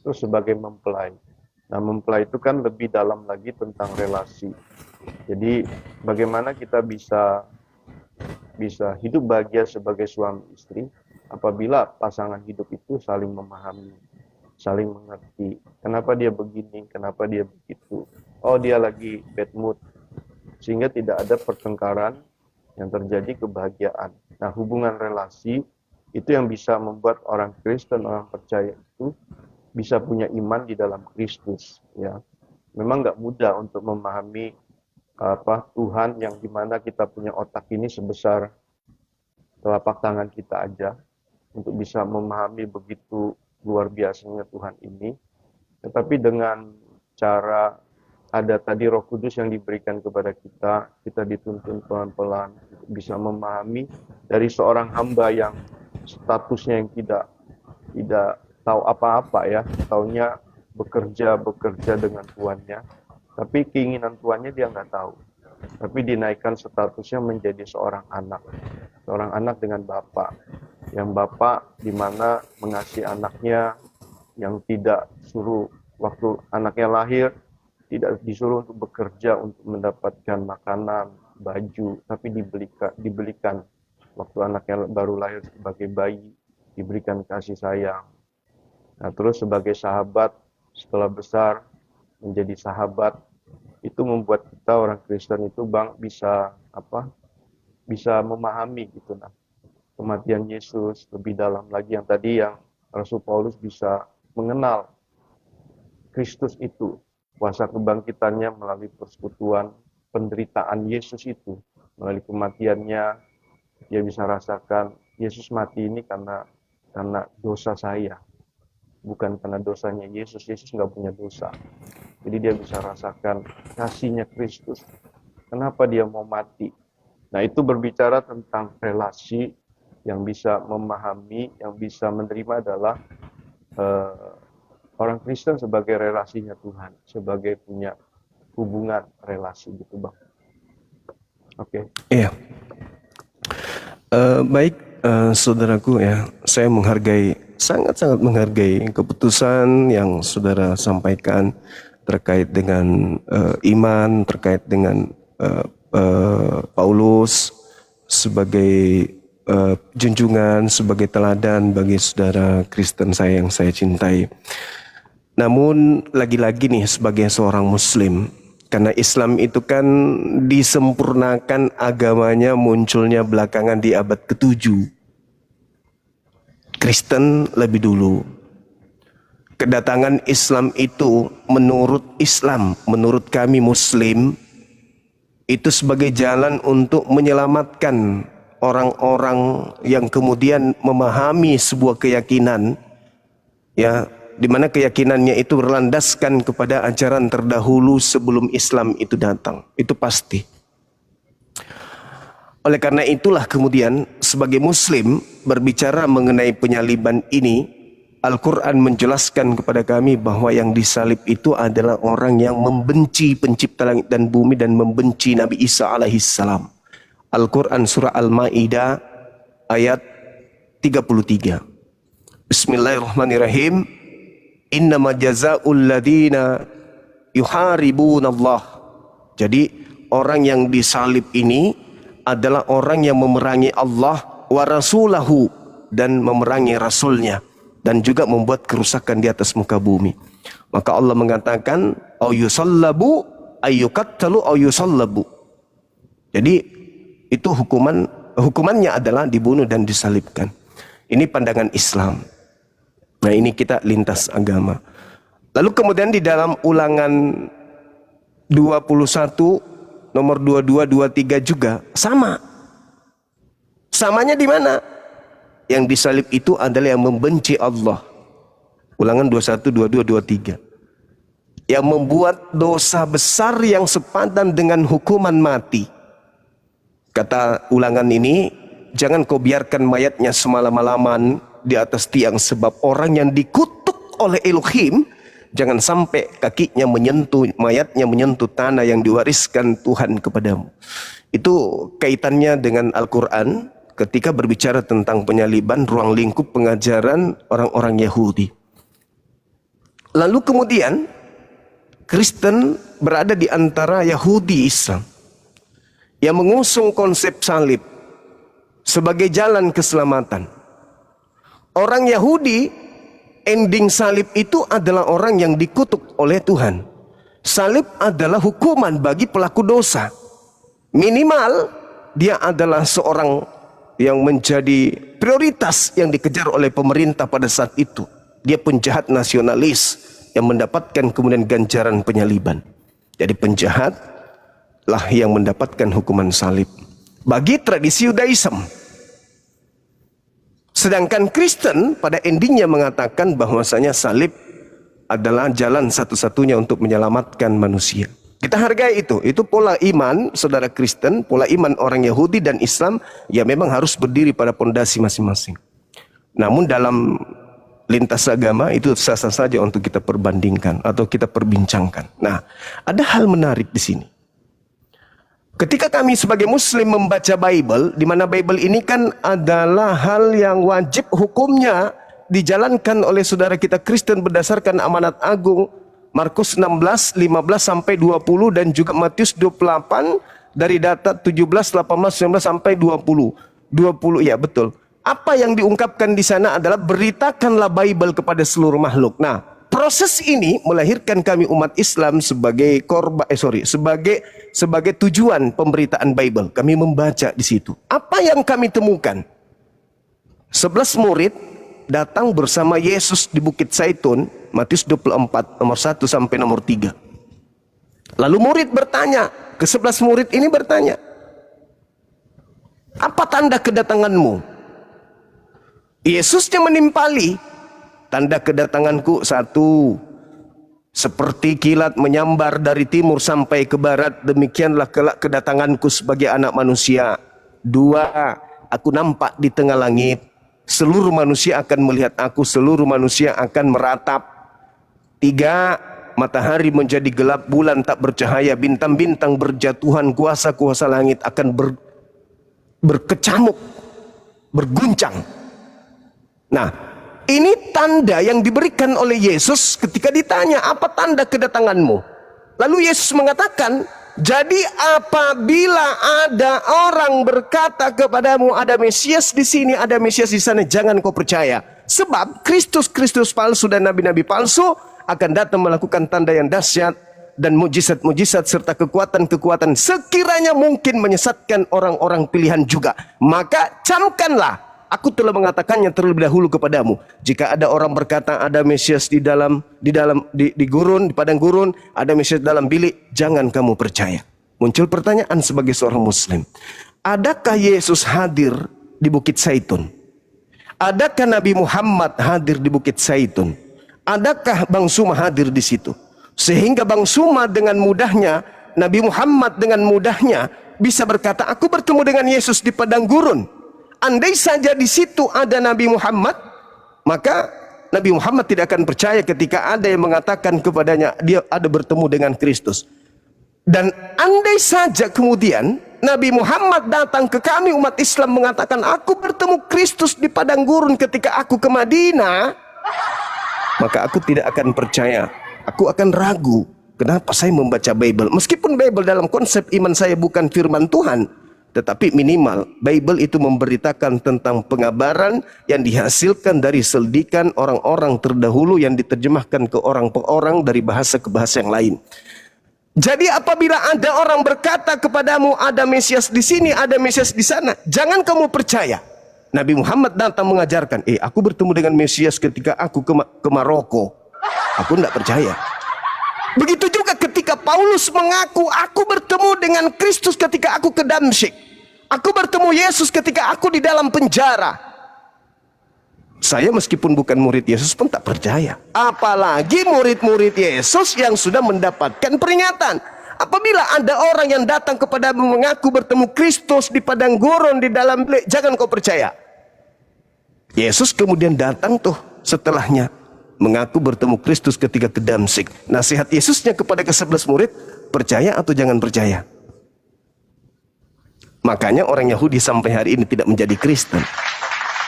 Speaker 1: terus sebagai mempelai. Nah, mempelai itu kan lebih dalam lagi tentang relasi. Jadi, bagaimana kita bisa hidup bahagia sebagai suami istri apabila pasangan hidup itu saling memahami, saling mengerti. Kenapa dia begini, kenapa dia begitu. Oh, dia lagi bad mood. Sehingga tidak ada pertengkaran, yang terjadi kebahagiaan. Nah, hubungan relasi itu yang bisa membuat orang Kristen, orang percaya itu bisa punya iman di dalam Kristus, ya. Memang nggak mudah untuk memahami Tuhan yang dimana kita punya otak ini sebesar telapak tangan kita aja untuk bisa memahami begitu luar biasanya Tuhan ini. Tetapi dengan cara ada tadi Roh Kudus yang diberikan kepada kita dituntun pelan-pelan untuk bisa memahami dari seorang hamba yang statusnya yang tidak tahu apa-apa ya, taunya bekerja dengan tuannya, tapi keinginan tuannya dia nggak tahu. Tapi dinaikkan statusnya menjadi seorang anak dengan bapak, yang bapak dimana mengasihi anaknya, yang tidak suruh waktu anaknya lahir, tidak disuruh untuk bekerja untuk mendapatkan makanan, baju, tapi dibelikan waktu anaknya baru lahir sebagai bayi, diberikan kasih sayang. Nah, terus sebagai sahabat, setelah besar menjadi sahabat, itu membuat kita orang Kristen itu bisa bisa memahami gitu nah kematian Yesus lebih dalam lagi, yang tadi yang Rasul Paulus bisa mengenal Kristus itu, kuasa kebangkitannya melalui persekutuan penderitaan Yesus itu, melalui kematiannya dia bisa rasakan Yesus mati ini karena dosa saya, bukan karena dosanya Yesus. Yesus nggak punya dosa, jadi dia bisa rasakan kasihnya Kristus. Kenapa dia mau mati? Nah, itu berbicara tentang relasi. Yang bisa memahami, yang bisa menerima adalah orang Kristen sebagai relasinya Tuhan, sebagai punya hubungan relasi gitu Bang. Oke.
Speaker 2: Iya. Baik, saudaraku ya, saya sangat-sangat menghargai keputusan yang saudara sampaikan terkait dengan iman, terkait dengan Paulus sebagai junjungan, sebagai teladan bagi saudara Kristen saya yang saya cintai. Namun lagi-lagi nih sebagai seorang Muslim, karena Islam itu kan disempurnakan agamanya munculnya belakangan di abad ke-7. Kristen lebih dulu. Kedatangan Islam itu menurut Islam, menurut kami Muslim, itu sebagai jalan untuk menyelamatkan orang-orang yang kemudian memahami sebuah keyakinan, ya, di mana keyakinannya itu berlandaskan kepada ajaran terdahulu sebelum Islam itu datang. Itu pasti. Oleh karena itulah kemudian sebagai Muslim berbicara mengenai penyaliban ini, Al-Quran menjelaskan kepada kami bahwa yang disalib itu adalah orang yang membenci pencipta langit dan bumi dan membenci Nabi Isa alaihissalam. Al-Quran surah Al-Ma'idah ayat 33. Bismillahirrahmanirrahim. Innama jazaa'ul ladina yuharibuna Allah. Jadi orang yang disalib ini adalah orang yang memerangi Allah wa rasulahu, dan memerangi rasulnya, dan juga membuat kerusakan di atas muka bumi. Maka Allah mengatakan au yusallabu ayyuqattalu au yusallabu. Jadi itu hukumannya adalah dibunuh dan disalibkan. Ini pandangan Islam. Nah, ini kita lintas agama. Lalu kemudian di dalam Ulangan 21 nomor 22 23 juga sama. Samanya di mana? Yang disalib itu adalah yang membenci Allah. Ulangan 21 22 23. Yang membuat dosa besar yang sepadan dengan hukuman mati. Kata Ulangan ini, jangan kau biarkan mayatnya semalam-malaman di atas tiang, sebab orang yang dikutuk oleh Elohim jangan sampai kakinya menyentuh, mayatnya menyentuh tanah yang diwariskan Tuhan kepadamu. Itu kaitannya dengan Al-Quran ketika berbicara tentang penyaliban, ruang lingkup pengajaran orang-orang Yahudi. Lalu kemudian Kristen berada di antara Yahudi Islam yang mengusung konsep salib sebagai jalan keselamatan. Orang Yahudi, ending salib itu adalah orang yang dikutuk oleh Tuhan. Salib adalah hukuman bagi pelaku dosa. Minimal dia adalah seorang yang menjadi prioritas yang dikejar oleh pemerintah pada saat itu. Dia penjahat nasionalis yang mendapatkan kemudian ganjaran penyaliban. Jadi penjahat lah yang mendapatkan hukuman salib bagi tradisi Yudaism. Sedangkan Kristen pada endingnya mengatakan bahwasanya salib adalah jalan satu-satunya untuk menyelamatkan manusia. Kita hargai itu. Itu pola iman saudara Kristen, pola iman orang Yahudi dan Islam ya memang harus berdiri pada pondasi masing-masing. Namun dalam lintas agama itu sah-sah saja untuk kita perbandingkan atau kita perbincangkan. Nah, ada hal menarik di sini. Ketika kami sebagai Muslim membaca Bible, di mana Bible ini kan adalah hal yang wajib hukumnya dijalankan oleh saudara kita Kristen berdasarkan amanat agung Markus 16, 15 sampai 20 dan juga Matius 28 dari data 17, 18, 19 sampai 20. 20 ya betul. Apa yang diungkapkan di sana adalah beritakanlah Bible kepada seluruh makhluk. Nah, proses ini melahirkan kami umat Islam sebagai sebagai tujuan pemberitaan Bible. Kami membaca di situ. Apa yang kami temukan? 11 murid datang bersama Yesus di Bukit Zaitun, Matius 24 nomor 1 sampai nomor 3. Lalu murid bertanya, ke-11 murid ini bertanya, apa tanda kedatanganmu? Yesusnya menimpali, tanda kedatanganku 1, seperti kilat menyambar dari timur sampai ke barat, demikianlah kelak kedatanganku sebagai anak manusia. 2, aku nampak di tengah langit, seluruh manusia akan melihat aku, seluruh manusia akan meratap. 3, matahari menjadi gelap, bulan tak bercahaya, bintang-bintang berjatuhan, kuasa-kuasa langit akan berkecamuk, berguncang. Nah, ini tanda yang diberikan oleh Yesus ketika ditanya, apa tanda kedatanganmu? Lalu Yesus mengatakan, jadi apabila ada orang berkata kepadamu, ada Mesias di sini, ada Mesias di sana, jangan kau percaya. Sebab Kristus palsu dan nabi-nabi palsu akan datang melakukan tanda yang dahsyat dan mujizat-mujizat serta kekuatan-kekuatan sekiranya mungkin menyesatkan orang-orang pilihan juga. Maka camkanlah, aku telah mengatakannya terlebih dahulu kepadamu. Jika ada orang berkata ada Mesias di gurun, di padang gurun, ada Mesias dalam bilik, jangan kamu percaya. Muncul pertanyaan sebagai seorang Muslim, adakah Yesus hadir di Bukit Zaitun? Adakah Nabi Muhammad hadir di Bukit Zaitun? Adakah Bang Suma hadir di situ? Sehingga Bang Suma dengan mudahnya, Nabi Muhammad dengan mudahnya bisa berkata, aku bertemu dengan Yesus di padang gurun. Andai saja di situ ada Nabi Muhammad, maka Nabi Muhammad tidak akan percaya ketika ada yang mengatakan kepadanya dia ada bertemu dengan Kristus. Dan andai saja kemudian Nabi Muhammad datang ke kami umat Islam mengatakan, aku bertemu Kristus di padang gurun ketika aku ke Madinah, maka aku tidak akan percaya. Aku akan ragu, kenapa saya membaca Bible? Meskipun Bible dalam konsep iman saya bukan firman Tuhan, tetapi minimal Bible itu memberitakan tentang pengabaran yang dihasilkan dari selidikan orang-orang terdahulu yang diterjemahkan ke orang per orang dari bahasa ke bahasa yang lain. Jadi apabila ada orang berkata kepadamu ada Mesias di sini, ada Mesias di sana, jangan kamu percaya. Nabi Muhammad datang mengajarkan, aku bertemu dengan Mesias ketika aku ke Maroko. Aku tidak percaya. Begitu juga ketika Paulus mengaku, aku bertemu dengan Kristus ketika aku ke Damsyik. Aku bertemu Yesus ketika aku di dalam penjara. Saya meskipun bukan murid Yesus pun tak percaya. Apalagi murid-murid Yesus yang sudah mendapatkan peringatan. Apabila ada orang yang datang kepadamu mengaku bertemu Kristus di padang gurun, di dalam bilik, jangan kau percaya. Yesus kemudian datang tuh setelahnya, mengaku bertemu Kristus ketika ke Damsyik. Nasihat Yesusnya kepada ke-11 murid, percaya atau jangan percaya? Makanya orang Yahudi sampai hari ini tidak menjadi Kristen.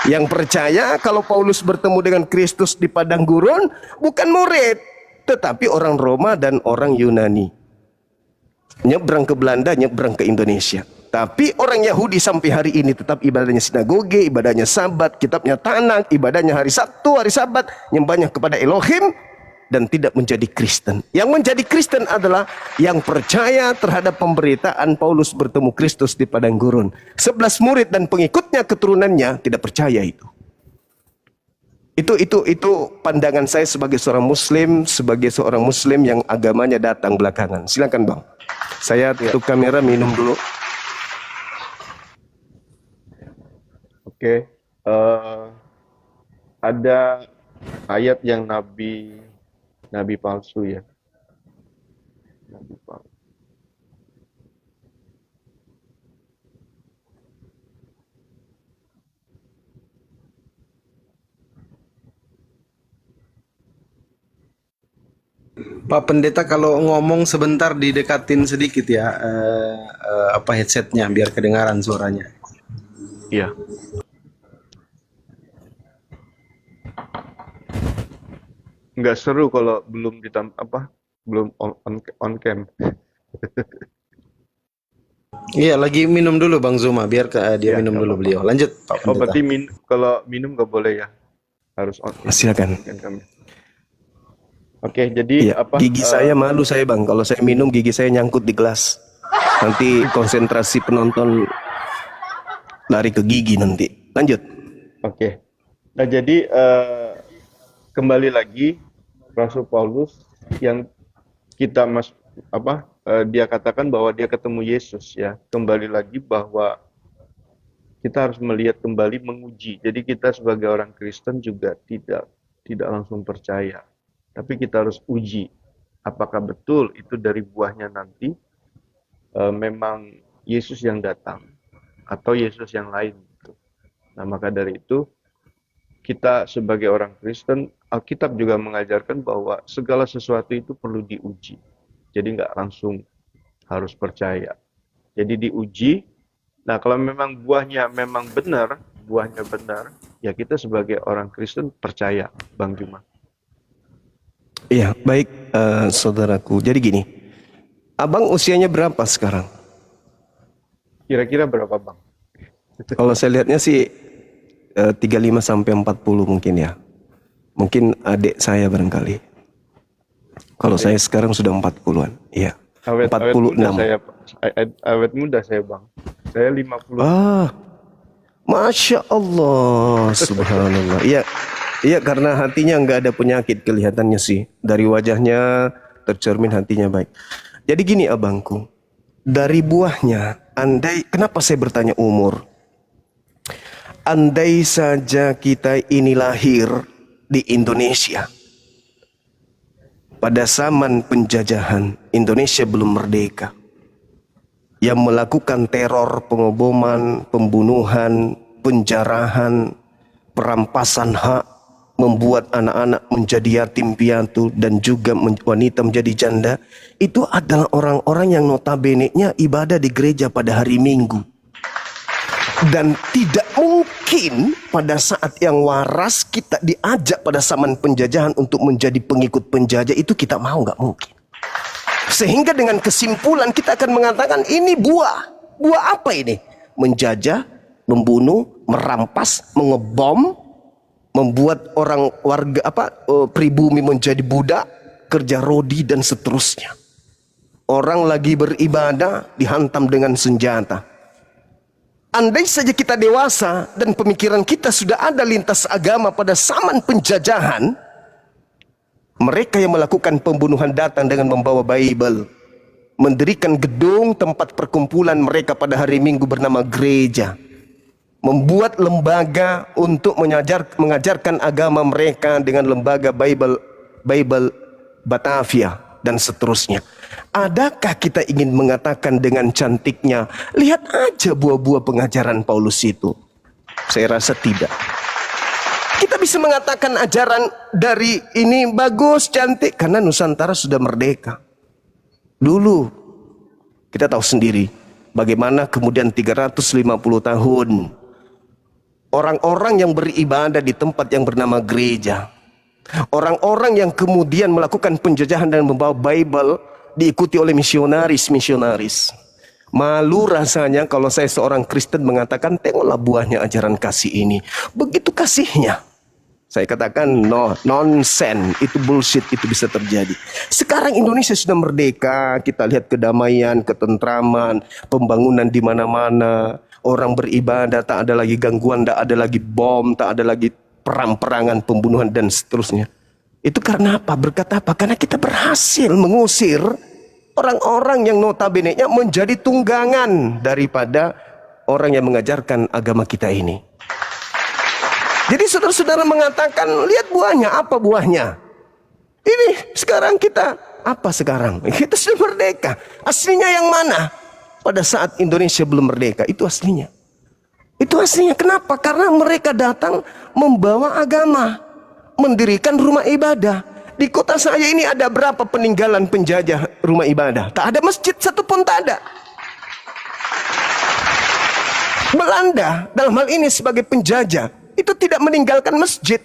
Speaker 2: Yang percaya kalau Paulus bertemu dengan Kristus di padang gurun bukan murid, tetapi orang Roma dan orang Yunani. Nyebrang ke Belanda, nyebrang ke Indonesia. Tapi orang Yahudi sampai hari ini tetap ibadahnya sinagoge, ibadahnya sabat, kitabnya Tanakh, ibadahnya hari Sabtu, hari Sabat, nyembahnya kepada Elohim, dan tidak menjadi Kristen. Yang menjadi Kristen adalah yang percaya terhadap pemberitaan Paulus bertemu Kristus di padang gurun. 11 murid dan pengikutnya, keturunannya tidak percaya itu. Itu pandangan saya sebagai seorang Muslim yang agamanya datang belakangan. Silakan Bang. Saya tutup kamera, minum dulu.
Speaker 1: Oke, ada ayat yang nabi palsu ya. Nabi palsu.
Speaker 3: Pak Pendeta, kalau ngomong sebentar didekatin sedikit ya, headsetnya biar kedengaran suaranya.
Speaker 1: Iya. Nggak seru kalau belum belum on cam.
Speaker 3: Iya, lagi minum dulu Bang Zuma, biar dia minum dulu beliau. Lanjut Pak Pendeta.
Speaker 1: Berarti kalau minum nggak boleh ya, harus on.
Speaker 2: Silakan.
Speaker 1: Kami. Oke, jadi
Speaker 2: Iya,
Speaker 1: apa?
Speaker 2: gigi saya malu saya bang. Kalau saya minum gigi saya nyangkut di gelas. Nanti konsentrasi penonton lari ke gigi nanti. Lanjut.
Speaker 1: Oke. Nah, jadi kembali lagi Rasul Paulus yang kita dia katakan bahwa dia ketemu Yesus ya. Kembali lagi bahwa kita harus melihat kembali menguji. Jadi kita sebagai orang Kristen juga tidak langsung percaya. Tapi kita harus uji apakah betul itu dari buahnya nanti memang Yesus yang datang atau Yesus yang lain gitu. Nah, maka dari itu kita sebagai orang Kristen, Alkitab juga mengajarkan bahwa segala sesuatu itu perlu diuji. Jadi nggak langsung harus percaya. Jadi diuji. Nah, kalau memang buahnya benar, ya kita sebagai orang Kristen percaya, Bang Juma.
Speaker 2: Iya, baik saudaraku. Jadi gini, abang usianya berapa sekarang?
Speaker 1: Kira-kira berapa, Bang?
Speaker 2: Kalau saya lihatnya sih 35 sampai 40 mungkin ya. Mungkin adik saya barangkali. Kalau saya sekarang sudah 40-an. Iya.
Speaker 1: Awet
Speaker 2: 46.
Speaker 1: awet muda saya, Bang. Saya 50.
Speaker 2: Ah, Masya Allah, subhanallah. Iya, iya karena hatinya nggak ada penyakit kelihatannya sih. Dari wajahnya tercermin hatinya baik. Jadi gini abangku, dari buahnya, kenapa saya bertanya umur? Andai saja kita ini lahir di Indonesia, pada zaman penjajahan Indonesia belum merdeka, yang melakukan teror, pengoboman, pembunuhan, penjarahan, perampasan hak, membuat anak-anak menjadi yatim piatu dan juga wanita menjadi janda, itu adalah orang-orang yang notabene-nya ibadah di gereja pada hari Minggu. Dan tidak mungkin pada saat yang waras kita diajak pada zaman penjajahan untuk menjadi pengikut penjajah, itu kita mau, nggak mungkin. Sehingga dengan kesimpulan kita akan mengatakan ini buah. Buah apa ini? Menjajah, membunuh, merampas, mengebom, membuat pribumi menjadi budak, kerja rodi dan seterusnya. Orang lagi beribadah dihantam dengan senjata. Andai saja kita dewasa dan pemikiran kita sudah ada lintas agama pada zaman penjajahan, mereka yang melakukan pembunuhan datang dengan membawa Bible, mendirikan gedung tempat perkumpulan mereka pada hari Minggu bernama gereja, membuat lembaga untuk mengajarkan agama mereka dengan lembaga Bible Batavia dan seterusnya. Adakah kita ingin mengatakan dengan cantiknya, lihat aja buah-buah pengajaran Paulus itu? Saya rasa tidak. Kita bisa mengatakan ajaran dari ini bagus, cantik, karena Nusantara sudah merdeka. Dulu kita tahu sendiri bagaimana kemudian 350 tahun orang-orang yang beribadah di tempat yang bernama gereja, orang-orang yang kemudian melakukan penjajahan dan membawa Bible diikuti oleh misionaris. Malu rasanya kalau saya seorang Kristen mengatakan, tengoklah buahnya ajaran kasih ini. Begitu kasihnya. Saya katakan nonsense, itu bullshit, itu bisa terjadi. Sekarang Indonesia sudah merdeka, kita lihat kedamaian, ketentraman, pembangunan di mana-mana. Orang beribadah, tak ada lagi gangguan, tak ada lagi bom, tak ada lagi perang-perangan, pembunuhan dan seterusnya. Itu karena apa? Berkat apa? Karena kita berhasil mengusir orang-orang yang notabene-nya menjadi tunggangan daripada orang yang mengajarkan agama kita ini. Jadi saudara-saudara mengatakan, lihat buahnya, apa buahnya? Ini sekarang kita, apa sekarang? Kita sudah merdeka. Aslinya yang mana? Pada saat Indonesia belum merdeka, itu aslinya. Itu aslinya, kenapa? Karena mereka datang membawa agama, mendirikan rumah ibadah. Di kota saya ini ada berapa peninggalan penjajah rumah ibadah? Tak ada masjid satu pun, tak ada. Belanda dalam hal ini sebagai penjajah itu tidak meninggalkan masjid.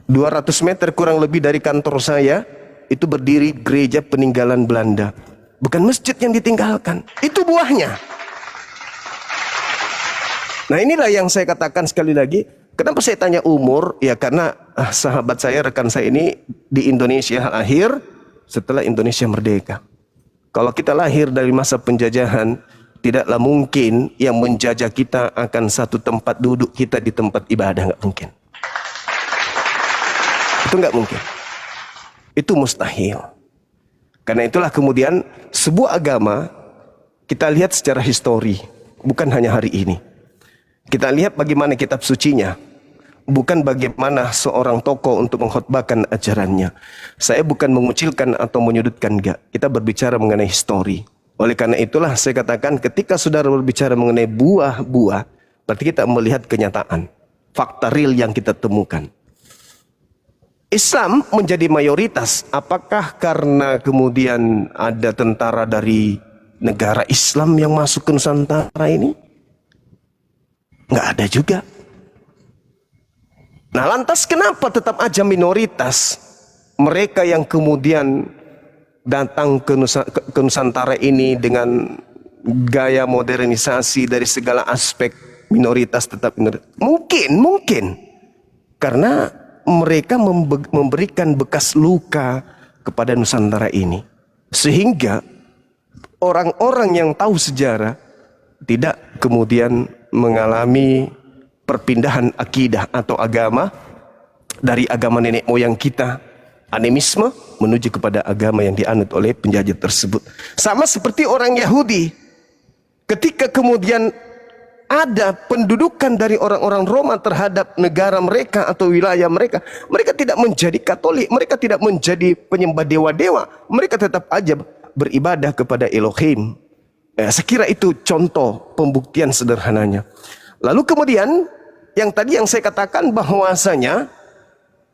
Speaker 2: 200 meter kurang lebih dari kantor saya itu berdiri gereja peninggalan Belanda. Bukan masjid yang ditinggalkan. Itu buahnya. Nah inilah yang saya katakan sekali lagi, Kenapa saya tanya umur? Ya karena sahabat saya, rekan saya ini di Indonesia lahir setelah Indonesia merdeka. Kalau kita lahir dari masa penjajahan, tidaklah mungkin yang menjajah kita akan satu tempat duduk kita di tempat ibadah, nggak mungkin. Itu nggak mungkin. Itu mustahil. Karena itulah kemudian sebuah agama kita lihat secara histori, bukan hanya hari ini. Kita lihat bagaimana kitab sucinya, bukan bagaimana seorang tokoh untuk mengkhotbahkan ajarannya. Saya bukan mengucilkan atau menyudutkan, enggak. Kita berbicara mengenai histori. Oleh karena itulah saya katakan ketika saudara berbicara mengenai buah-buah, berarti kita melihat kenyataan, fakta real yang kita temukan. Islam menjadi mayoritas, apakah karena kemudian ada tentara dari negara Islam yang masuk ke Nusantara ini? Nggak ada juga. Nah, lantas kenapa tetap aja minoritas mereka yang kemudian datang ke Nusantara ini dengan gaya modernisasi dari segala aspek, minoritas tetap minoritas? Mungkin karena mereka memberikan bekas luka kepada Nusantara ini, sehingga orang-orang yang tahu sejarah tidak kemudian mengalami perpindahan akidah atau agama dari agama nenek moyang kita, animisme, menuju kepada agama yang dianut oleh penjajah tersebut. Sama seperti orang Yahudi, ketika kemudian ada pendudukan dari orang-orang Roma terhadap negara mereka atau wilayah mereka, mereka tidak menjadi Katolik, mereka tidak menjadi penyembah dewa-dewa, mereka tetap aja beribadah kepada Elohim. Saya kira itu contoh pembuktian sederhananya. Lalu kemudian yang tadi yang saya katakan bahwasanya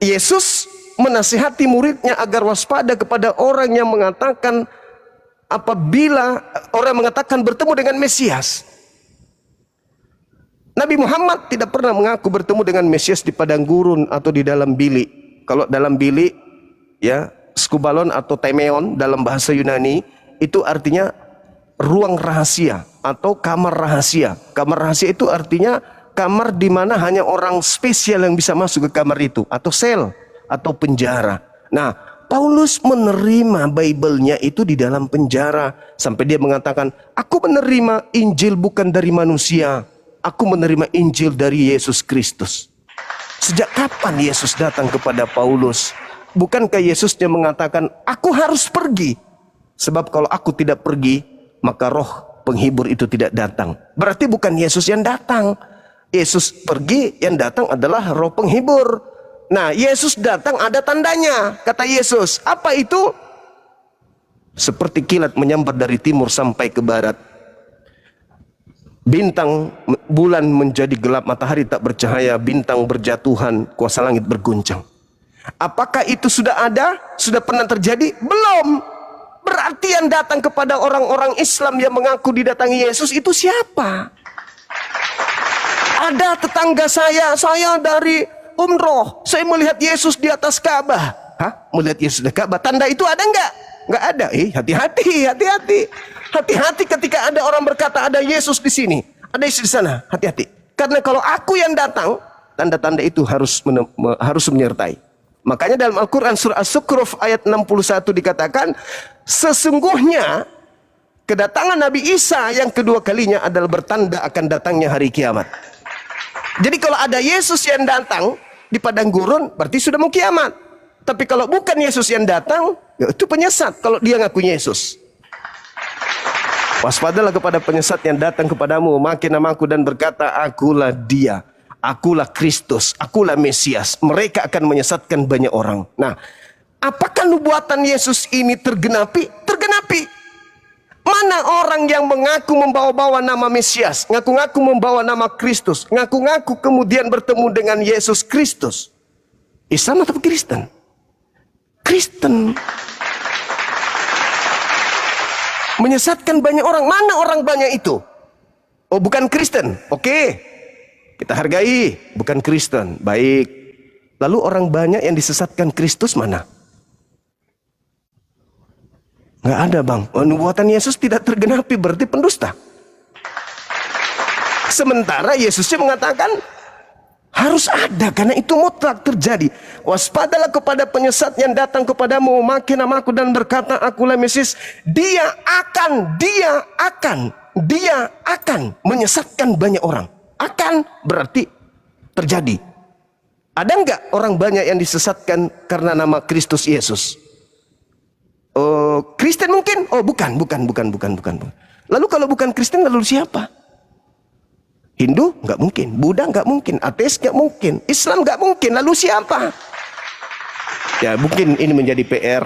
Speaker 2: Yesus menasihati muridnya agar waspada kepada orang yang mengatakan, apabila orang mengatakan bertemu dengan Mesias. Nabi Muhammad tidak pernah mengaku bertemu dengan Mesias di padang gurun atau di dalam bilik. Kalau dalam bilik, ya, skubalon atau temeon dalam bahasa Yunani, itu artinya ruang rahasia atau kamar rahasia. Kamar rahasia itu artinya kamar di mana hanya orang spesial yang bisa masuk ke kamar itu, atau sel, atau penjara. Nah, Paulus menerima Bible-nya itu di dalam penjara, sampai dia mengatakan, aku menerima Injil bukan dari manusia, aku menerima Injil dari Yesus Kristus. Sejak kapan Yesus datang kepada Paulus? Bukankah Yesusnya mengatakan, aku harus pergi, sebab kalau aku tidak pergi, maka roh penghibur itu tidak datang. Berarti bukan Yesus yang datang. Yesus pergi, yang datang adalah roh penghibur. Nah, Yesus datang ada tandanya. Kata Yesus, apa itu? Seperti kilat menyambar dari timur sampai ke barat. Bintang, bulan menjadi gelap, matahari tak bercahaya, bintang berjatuhan, kuasa langit berguncang. Apakah itu sudah ada? Sudah pernah terjadi? Belum. Berarti yang datang kepada orang-orang Islam yang mengaku didatangi Yesus itu siapa? Ada tetangga saya dari umroh, saya melihat Yesus di atas Ka'bah. Hah? Melihat Yesus di Ka'bah? Tanda itu ada enggak? Enggak ada. Hati-hati. Hati-hati ketika ada orang berkata ada Yesus di sini, ada Yesus di sana. Hati-hati. Karena kalau aku yang datang, tanda-tanda itu harus menyertai. Makanya dalam Al-Quran surah As-Zukhruf ayat 61 dikatakan, sesungguhnya kedatangan Nabi Isa yang kedua kalinya adalah bertanda akan datangnya hari kiamat. Jadi kalau ada Yesus yang datang di padang gurun, berarti sudah mau kiamat. Tapi kalau bukan Yesus yang datang, ya itu penyesat kalau dia ngaku Yesus. Waspadalah kepada penyesat yang datang kepadamu, memakai namaku dan berkata, akulah dia, akulah Kristus, akulah Mesias. Mereka akan menyesatkan banyak orang. Nah, apakah nubuatan Yesus ini tergenapi? Tergenapi. Mana orang yang mengaku membawa-bawa nama Mesias, ngaku-ngaku membawa nama Kristus, ngaku-ngaku kemudian bertemu dengan Yesus Kristus? Islam atau Kristen? Kristen. Menyesatkan banyak orang. Mana orang banyak itu? Oh, bukan Kristen. Oke, kita hargai. Bukan Kristen. Baik. Lalu orang banyak yang disesatkan Kristus mana? Nggak ada, bang. Oh, nubuatan Yesus tidak tergenapi, berarti pendusta. Sementara Yesusnya mengatakan, Harus ada, karena itu mutlak terjadi. Waspadalah kepada penyesat yang datang kepadamu memakai namaku dan berkata akulah Mesias. Dia akan menyesatkan banyak orang. Akan berarti terjadi. Ada enggak orang banyak yang disesatkan karena nama Kristus Yesus? Oh, Kristen mungkin? Oh, bukan. Lalu kalau bukan Kristen, lalu siapa? Hindu? Nggak mungkin. Buddha? Nggak mungkin. Ateis? Nggak mungkin. Islam? Nggak mungkin. Lalu siapa? Ya, mungkin ini menjadi PR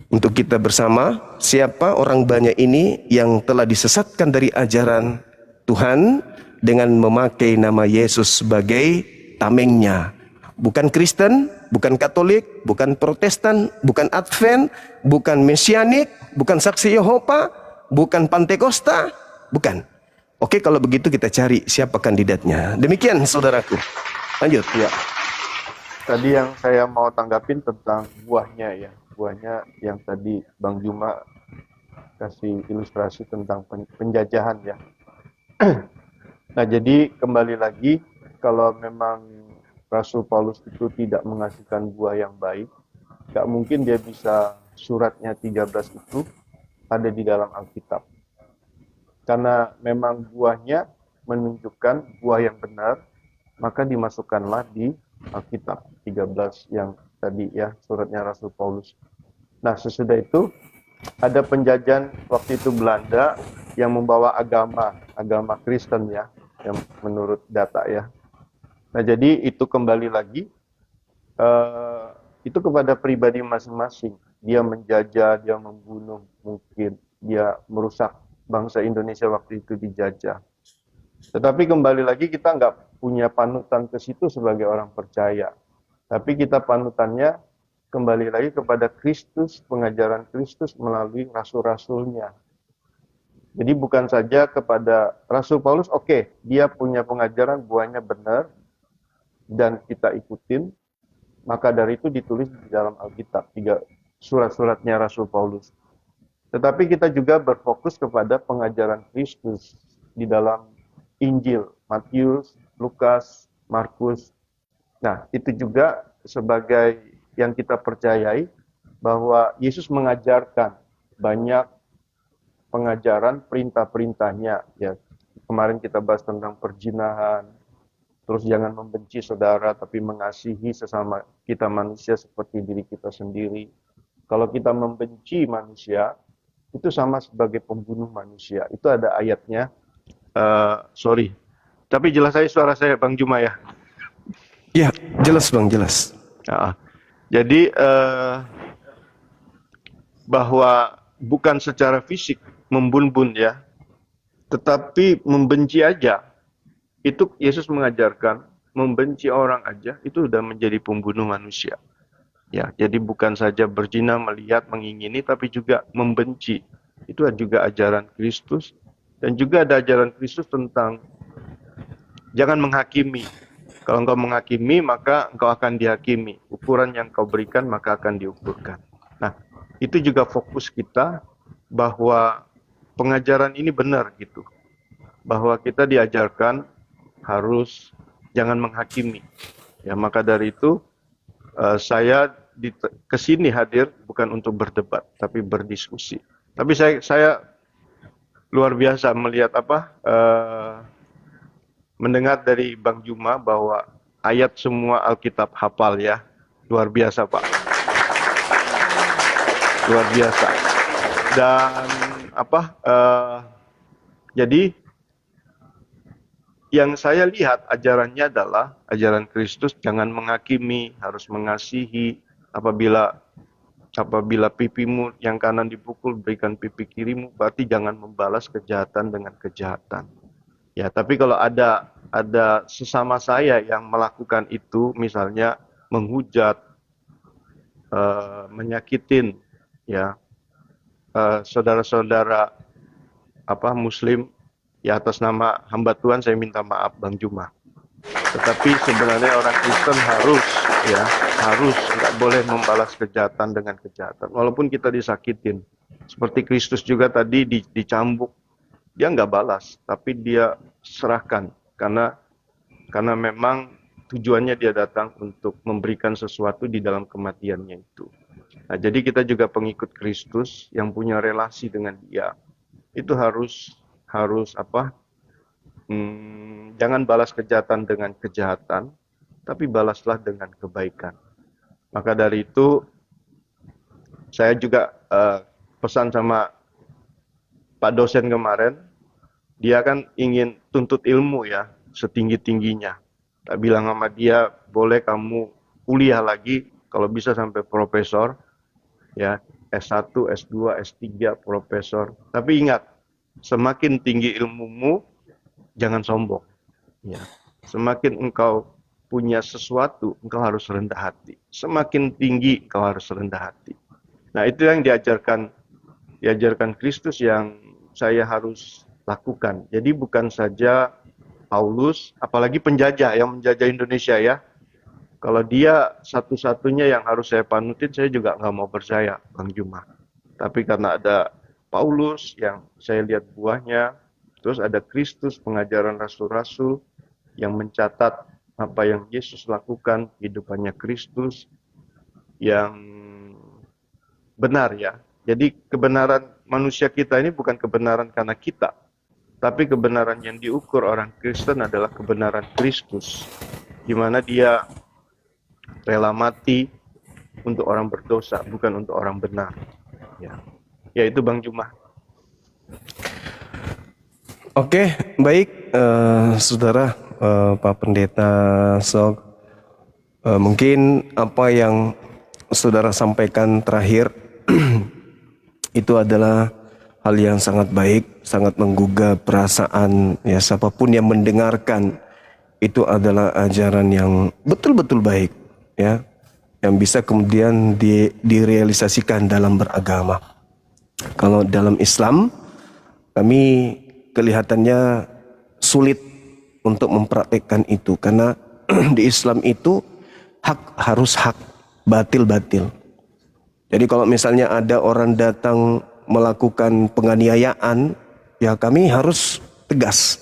Speaker 2: untuk kita bersama. Siapa orang banyak ini yang telah disesatkan dari ajaran Tuhan dengan memakai nama Yesus sebagai tamengnya. Bukan Kristen, bukan Katolik, bukan Protestan, bukan Advent, bukan Mesianik, bukan Saksi Yehova, bukan Pantekosta, bukan. Oke, kalau begitu kita cari siapa kandidatnya. Demikian saudaraku. Lanjut.
Speaker 1: Ya. Tadi yang saya mau tanggapin tentang buahnya ya. Buahnya yang tadi Bang Juma kasih ilustrasi tentang penjajahan ya. Nah, jadi kembali lagi, kalau memang Rasul Paulus itu tidak menghasilkan buah yang baik, gak mungkin dia bisa suratnya 13 itu ada di dalam Alkitab. Karena memang buahnya menunjukkan buah yang benar, maka dimasukkanlah di Alkitab 13 yang tadi ya, suratnya Rasul Paulus. Nah, sesudah itu ada penjajahan waktu itu Belanda yang membawa agama Kristen ya, yang menurut data ya. Nah, jadi itu kembali lagi itu kepada pribadi masing-masing. Dia menjajah, dia membunuh, mungkin dia merusak bangsa Indonesia waktu itu dijajah. Tetapi kembali lagi kita nggak punya panutan ke situ sebagai orang percaya. Tapi kita panutannya kembali lagi kepada Kristus, pengajaran Kristus melalui rasul-rasulnya. Jadi bukan saja kepada Rasul Paulus, oke, dia punya pengajaran buahnya benar dan kita ikutin, maka dari itu ditulis di dalam Alkitab, 3 surat-suratnya Rasul Paulus. Tetapi kita juga berfokus kepada pengajaran Kristus di dalam Injil, Matius, Lukas, Markus. Nah, itu juga sebagai yang kita percayai bahwa Yesus mengajarkan banyak pengajaran perintah-perintahnya. Ya, kemarin kita bahas tentang perzinahan, terus jangan membenci saudara, tapi mengasihi sesama kita manusia seperti diri kita sendiri. Kalau kita membenci manusia, itu sama sebagai pembunuh manusia. Itu ada ayatnya. Sorry. Tapi jelas saya suara saya, Bang Juma ya?
Speaker 2: Ya, jelas Bang, jelas.
Speaker 1: Jadi, bahwa bukan secara fisik membunuh ya, tetapi membenci aja. Itu Yesus mengajarkan, membenci orang aja, itu sudah menjadi pembunuh manusia. Ya, jadi bukan saja berzina, melihat, mengingini, tapi juga membenci. Itu juga ajaran Kristus. Dan juga ada ajaran Kristus tentang jangan menghakimi. Kalau engkau menghakimi, maka engkau akan dihakimi. Ukuran yang kau berikan, maka akan diukurkan. Nah, itu juga fokus kita bahwa pengajaran ini benar gitu. Bahwa kita diajarkan harus jangan menghakimi. Ya, maka dari itu saya kesini hadir bukan untuk berdebat, tapi berdiskusi. Tapi saya luar biasa melihat mendengar dari Bang Juma bahwa ayat semua Alkitab hafal ya, luar biasa Pak, luar biasa. Dan jadi yang saya lihat ajarannya adalah ajaran Kristus, jangan menghakimi, harus mengasihi. Apabila pipimu yang kanan dipukul, berikan pipi kirimu, berarti jangan membalas kejahatan dengan kejahatan. Ya, tapi kalau ada sesama saya yang melakukan itu, misalnya menghujat, menyakitin, ya saudara-saudara Muslim, ya atas nama hamba Tuhan saya minta maaf Bang Juma. Tetapi sebenarnya orang Kristen harus nggak boleh membalas kejahatan dengan kejahatan, walaupun kita disakitin. Seperti Kristus juga tadi dicambuk, dia nggak balas, tapi dia serahkan karena karena memang tujuannya dia datang untuk memberikan sesuatu di dalam kematiannya itu. Nah, jadi kita juga pengikut Kristus yang punya relasi dengan Dia. Itu harus apa? Jangan balas kejahatan dengan kejahatan, tapi balaslah dengan kebaikan. Maka dari itu, saya juga pesan sama Pak dosen kemarin, dia kan ingin tuntut ilmu ya, setinggi-tingginya. Tak bilang sama dia, boleh kamu kuliah lagi, kalau bisa sampai profesor, ya S1, S2, S3, profesor. Tapi ingat, semakin tinggi ilmumu, jangan sombong. Ya. Semakin engkau punya sesuatu, engkau harus rendah hati. Semakin tinggi, engkau harus rendah hati. Nah, itu yang diajarkan Kristus yang saya harus lakukan. Jadi bukan saja Paulus, apalagi penjajah yang menjajah Indonesia ya. Kalau dia satu-satunya yang harus saya panutin, saya juga nggak mau percaya, Bang Juma. Tapi karena ada Paulus yang saya lihat buahnya, terus ada Kristus, pengajaran rasul-rasul yang mencatat apa yang Yesus lakukan, kehidupannya Kristus yang benar ya. Jadi kebenaran manusia kita ini bukan kebenaran karena kita, tapi kebenaran yang diukur orang Kristen adalah kebenaran Kristus, di mana dia rela mati untuk orang berdosa, bukan untuk orang benar. Ya itu Bang Juma.
Speaker 2: Oke, baik, saudara Pak Pendeta Sok, mungkin apa yang saudara sampaikan terakhir itu adalah hal yang sangat baik, sangat menggugah perasaan ya siapapun yang mendengarkan. Itu adalah ajaran yang betul-betul baik ya, yang bisa kemudian direalisasikan dalam beragama. Kalau dalam Islam kami kelihatannya sulit untuk mempraktikkan itu, karena di Islam itu hak harus hak, batil batil. Jadi kalau misalnya ada orang datang melakukan penganiayaan, ya kami harus tegas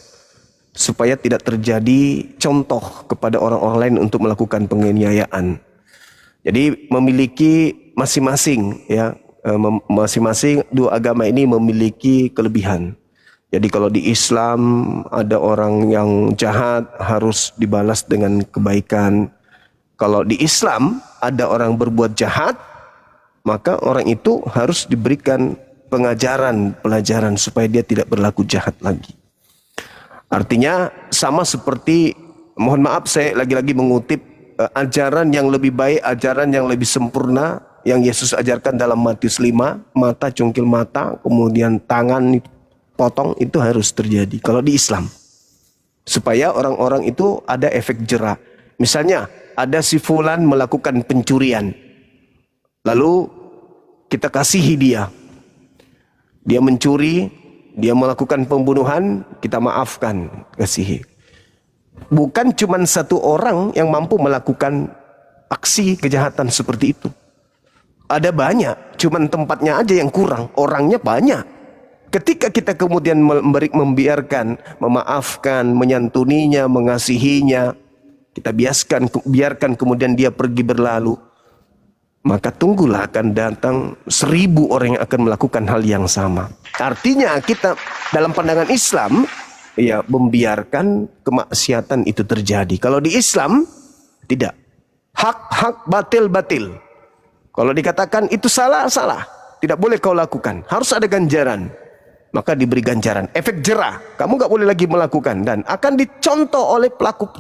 Speaker 2: supaya tidak terjadi contoh kepada orang-orang lain untuk melakukan penganiayaan. Jadi memiliki masing-masing ya, masing-masing dua agama ini memiliki kelebihan. Jadi kalau di Islam ada orang yang jahat harus dibalas dengan kebaikan. Kalau di Islam ada orang berbuat jahat, maka orang itu harus diberikan pelajaran supaya dia tidak berlaku jahat lagi. Artinya sama seperti, mohon maaf saya lagi-lagi mengutip ajaran yang lebih baik, ajaran yang lebih sempurna yang Yesus ajarkan dalam Matius 5, mata cungkil mata, kemudian tangan potong, itu harus terjadi kalau di Islam, supaya orang-orang itu ada efek jera. Misalnya ada si fulan melakukan pencurian, lalu kita kasihi dia mencuri, dia melakukan pembunuhan, kita maafkan, kasihi. Bukan cuma satu orang yang mampu melakukan aksi kejahatan seperti itu, ada banyak, cuman tempatnya aja yang kurang, orangnya banyak. Ketika kita kemudian membiarkan, memaafkan, menyantuninya, mengasihinya, kita biarkan kemudian dia pergi berlalu, maka tunggulah akan datang 1000 orang yang akan melakukan hal yang sama. Artinya kita dalam pandangan Islam ya membiarkan kemaksiatan itu terjadi. Kalau di Islam tidak. Hak batil. Kalau dikatakan itu salah, tidak boleh kau lakukan, harus ada ganjaran. Maka diberi ganjaran, efek jerah, kamu gak boleh lagi melakukan, dan akan dicontoh oleh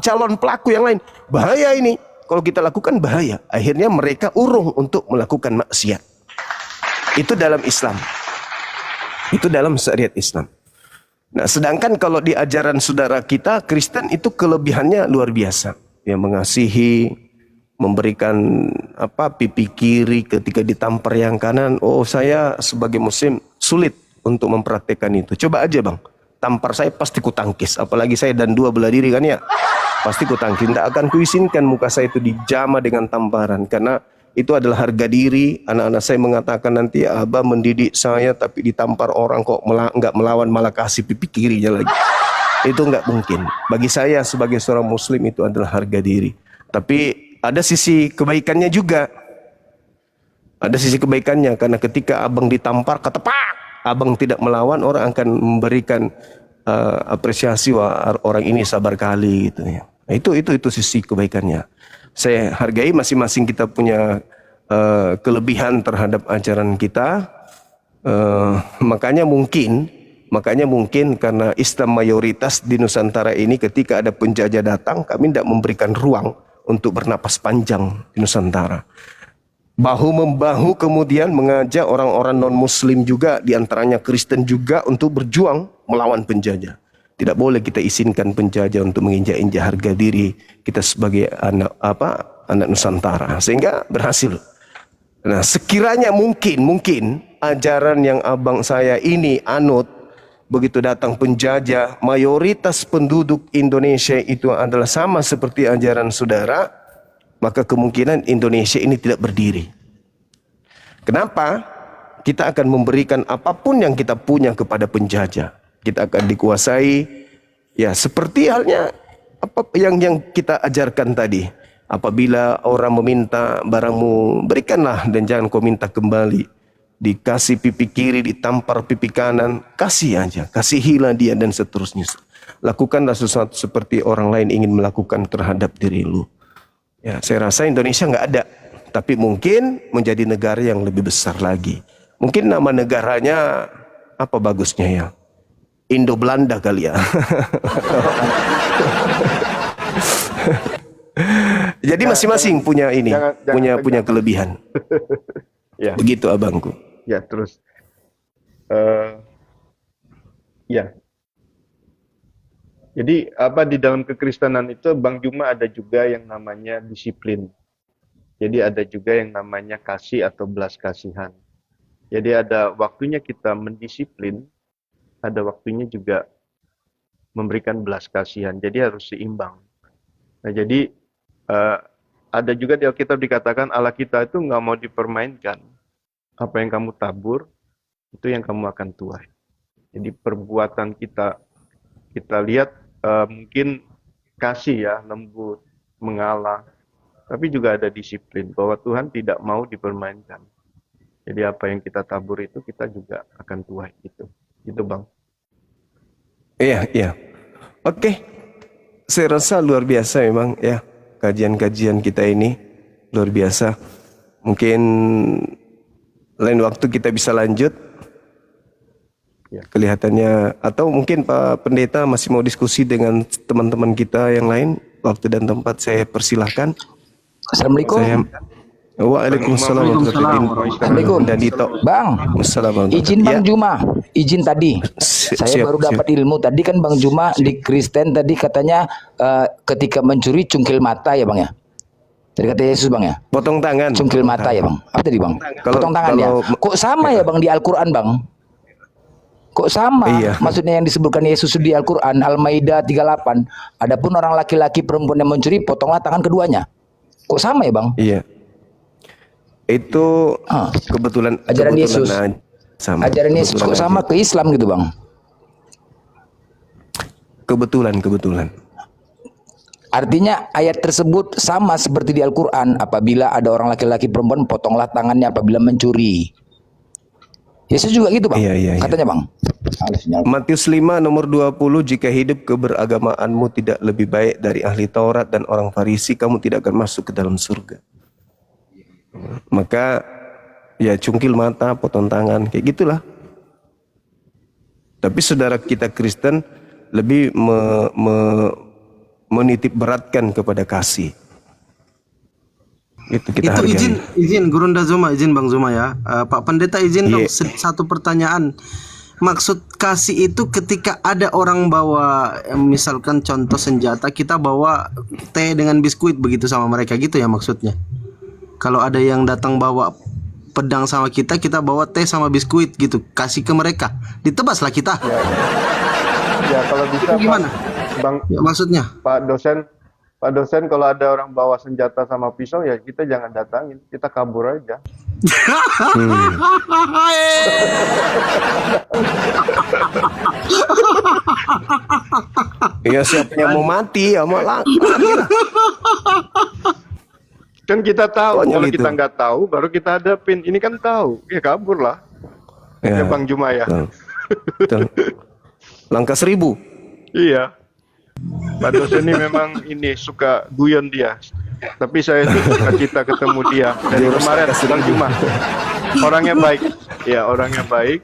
Speaker 2: calon pelaku yang lain. Bahaya ini, kalau kita lakukan bahaya. Akhirnya mereka urung untuk melakukan maksiat. Itu dalam Islam, itu dalam syariat Islam. Nah, sedangkan kalau di ajaran saudara kita Kristen itu kelebihannya luar biasa, yang mengasihi, memberikan pipi kiri ketika ditampar yang kanan. Oh, saya sebagai Muslim sulit untuk mempraktekkan itu. Coba aja bang, tampar saya pasti kutangkis, apalagi saya dan dua belah diri kan ya, pasti kutangkis. Tidak akan kuizinkan muka saya itu dijama dengan tamparan, karena itu adalah harga diri. Anak-anak saya mengatakan nanti, abah mendidik saya tapi ditampar orang kok nggak melawan, malah kasih pipi kirinya lagi. Itu nggak mungkin. Bagi saya sebagai seorang muslim itu adalah harga diri. Tapi ada sisi kebaikannya juga. Ada sisi kebaikannya, karena ketika abang ditampar, kata pak, abang tidak melawan, orang akan memberikan apresiasi, wah orang ini sabar kali gitu ya. Nah, itu sisi kebaikannya. Saya hargai masing-masing kita punya kelebihan terhadap ajaran kita. Makanya mungkin karena Islam mayoritas di Nusantara ini, ketika ada penjajah datang, kami tidak memberikan ruang untuk bernapas panjang di Nusantara. Bahu-membahu kemudian mengajak orang-orang non-muslim juga, diantaranya Kristen juga, untuk berjuang melawan penjajah. Tidak boleh kita izinkan penjajah untuk menginjak-injak harga diri kita sebagai anak Nusantara, sehingga berhasil. Nah, sekiranya mungkin ajaran yang abang saya ini anut, begitu datang penjajah, mayoritas penduduk Indonesia itu adalah sama seperti ajaran saudara, maka kemungkinan Indonesia ini tidak berdiri. Kenapa? Kita akan memberikan apapun yang kita punya kepada penjajah. Kita akan dikuasai, ya seperti halnya apa yang kita ajarkan tadi. Apabila orang meminta barangmu, berikanlah dan jangan kau minta kembali. Dikasih pipi kiri, ditampar pipi kanan, kasih aja, kasihilah dia dan seterusnya. Lakukanlah sesuatu seperti orang lain ingin melakukan terhadap diri lu. Ya, saya rasa Indonesia nggak ada, tapi mungkin menjadi negara yang lebih besar lagi. Mungkin nama negaranya apa bagusnya ya? Indo Belanda kali ya. Jadi masing-masing punya ini, punya kelebihan.
Speaker 1: Ya.
Speaker 2: Begitu abangku.
Speaker 1: Ya, terus ya. Jadi di dalam kekristenan itu, Bang Juma, ada juga yang namanya disiplin. Jadi ada juga yang namanya kasih atau belas kasihan. Jadi ada waktunya kita mendisiplin, ada waktunya juga memberikan belas kasihan. Jadi harus seimbang. Nah, jadi ada juga di Alkitab dikatakan Allah kita itu nggak mau dipermainkan. Apa yang kamu tabur, itu yang kamu akan tuai. Jadi perbuatan kita lihat mungkin kasih ya, lembut, mengalah. Tapi juga ada disiplin, bahwa Tuhan tidak mau dipermainkan. Jadi apa yang kita tabur itu kita juga akan tuai gitu. Gitu Bang.
Speaker 2: Iya. Oke. Saya rasa luar biasa memang ya. Kajian-kajian kita ini luar biasa. Mungkin lain waktu kita bisa lanjut. Ya. Kelihatannya, atau mungkin Pak Pendeta masih mau diskusi dengan teman-teman kita yang lain. Waktu dan tempat saya persilahkan.
Speaker 4: Assalamualaikum.
Speaker 2: Waalaikumsalam.
Speaker 4: Assalamualaikum.
Speaker 2: Dan Dito.
Speaker 4: Bang, izin Bang Juma, izin tadi. Saya baru dapat ilmu tadi kan Bang Juma di Kristen tadi katanya ketika mencuri cungkil mata ya Bang ya. Tadi kata Yesus Bang ya.
Speaker 2: Potong tangan.
Speaker 4: Cungkil mata ya Bang. Apa tadi Bang? Potong tangan ya. Kok sama ya Bang di Al-Quran Bang? Kok sama?
Speaker 2: Iya.
Speaker 4: Maksudnya yang disebutkan Yesus di Al-Quran Al-Maidah 38. Adapun orang laki-laki perempuan yang mencuri, potonglah tangan keduanya. Kok sama ya Bang?
Speaker 2: Iya. Itu kebetulan
Speaker 4: ajaran Yesus.
Speaker 2: Sama.
Speaker 4: Ajaran Yesus kok sama ke Islam gitu Bang?
Speaker 2: Kebetulan.
Speaker 4: Artinya ayat tersebut sama seperti di Al-Quran. Apabila ada orang laki-laki perempuan, potonglah tangannya apabila mencuri. Yesus juga gitu Bang?
Speaker 2: Iya.
Speaker 4: Katanya Bang.
Speaker 2: Matius 5 nomor 20, jika hidup keberagamaanmu tidak lebih baik dari ahli Taurat dan orang Farisi, kamu tidak akan masuk ke dalam surga. Maka ya cungkil mata, potong tangan, kayak gitulah. Tapi saudara kita Kristen lebih menitip beratkan kepada kasih. Itu kita hargai.
Speaker 3: Izin Gurunda Zuma, izin Bang Zuma ya. Pak Pendeta izin dong satu pertanyaan. Maksud kasih itu ketika ada orang bawa misalkan contoh senjata, kita bawa teh dengan biskuit begitu sama mereka gitu ya maksudnya. Kalau ada yang datang bawa pedang sama kita, kita bawa teh sama biskuit gitu, kasih ke mereka. Ditebaslah kita.
Speaker 1: Ya kalau bisa
Speaker 3: itu gimana?
Speaker 1: Bang,
Speaker 3: ya, maksudnya
Speaker 1: Pak dosen kalau ada orang bawa senjata sama pisau ya kita jangan datangin, kita kabur aja.
Speaker 2: Ya siapa yang mau mati ya malah mati lah.
Speaker 1: Kan kita tahu,
Speaker 2: Konyol
Speaker 1: kalau
Speaker 2: itu.
Speaker 1: kita nggak tahu baru kita hadapin. Ini kan tahu, ya kabur lah. Ya
Speaker 2: Ya,
Speaker 1: Bang Juma ya.
Speaker 2: betul. Betul. Langkah 1000.
Speaker 1: Iya. Pak dosen ini memang ini suka guyon dia. Tapi saya itu suka cita ketemu dia dari kemarin Bang Juma. Orangnya baik. Ya, orangnya baik.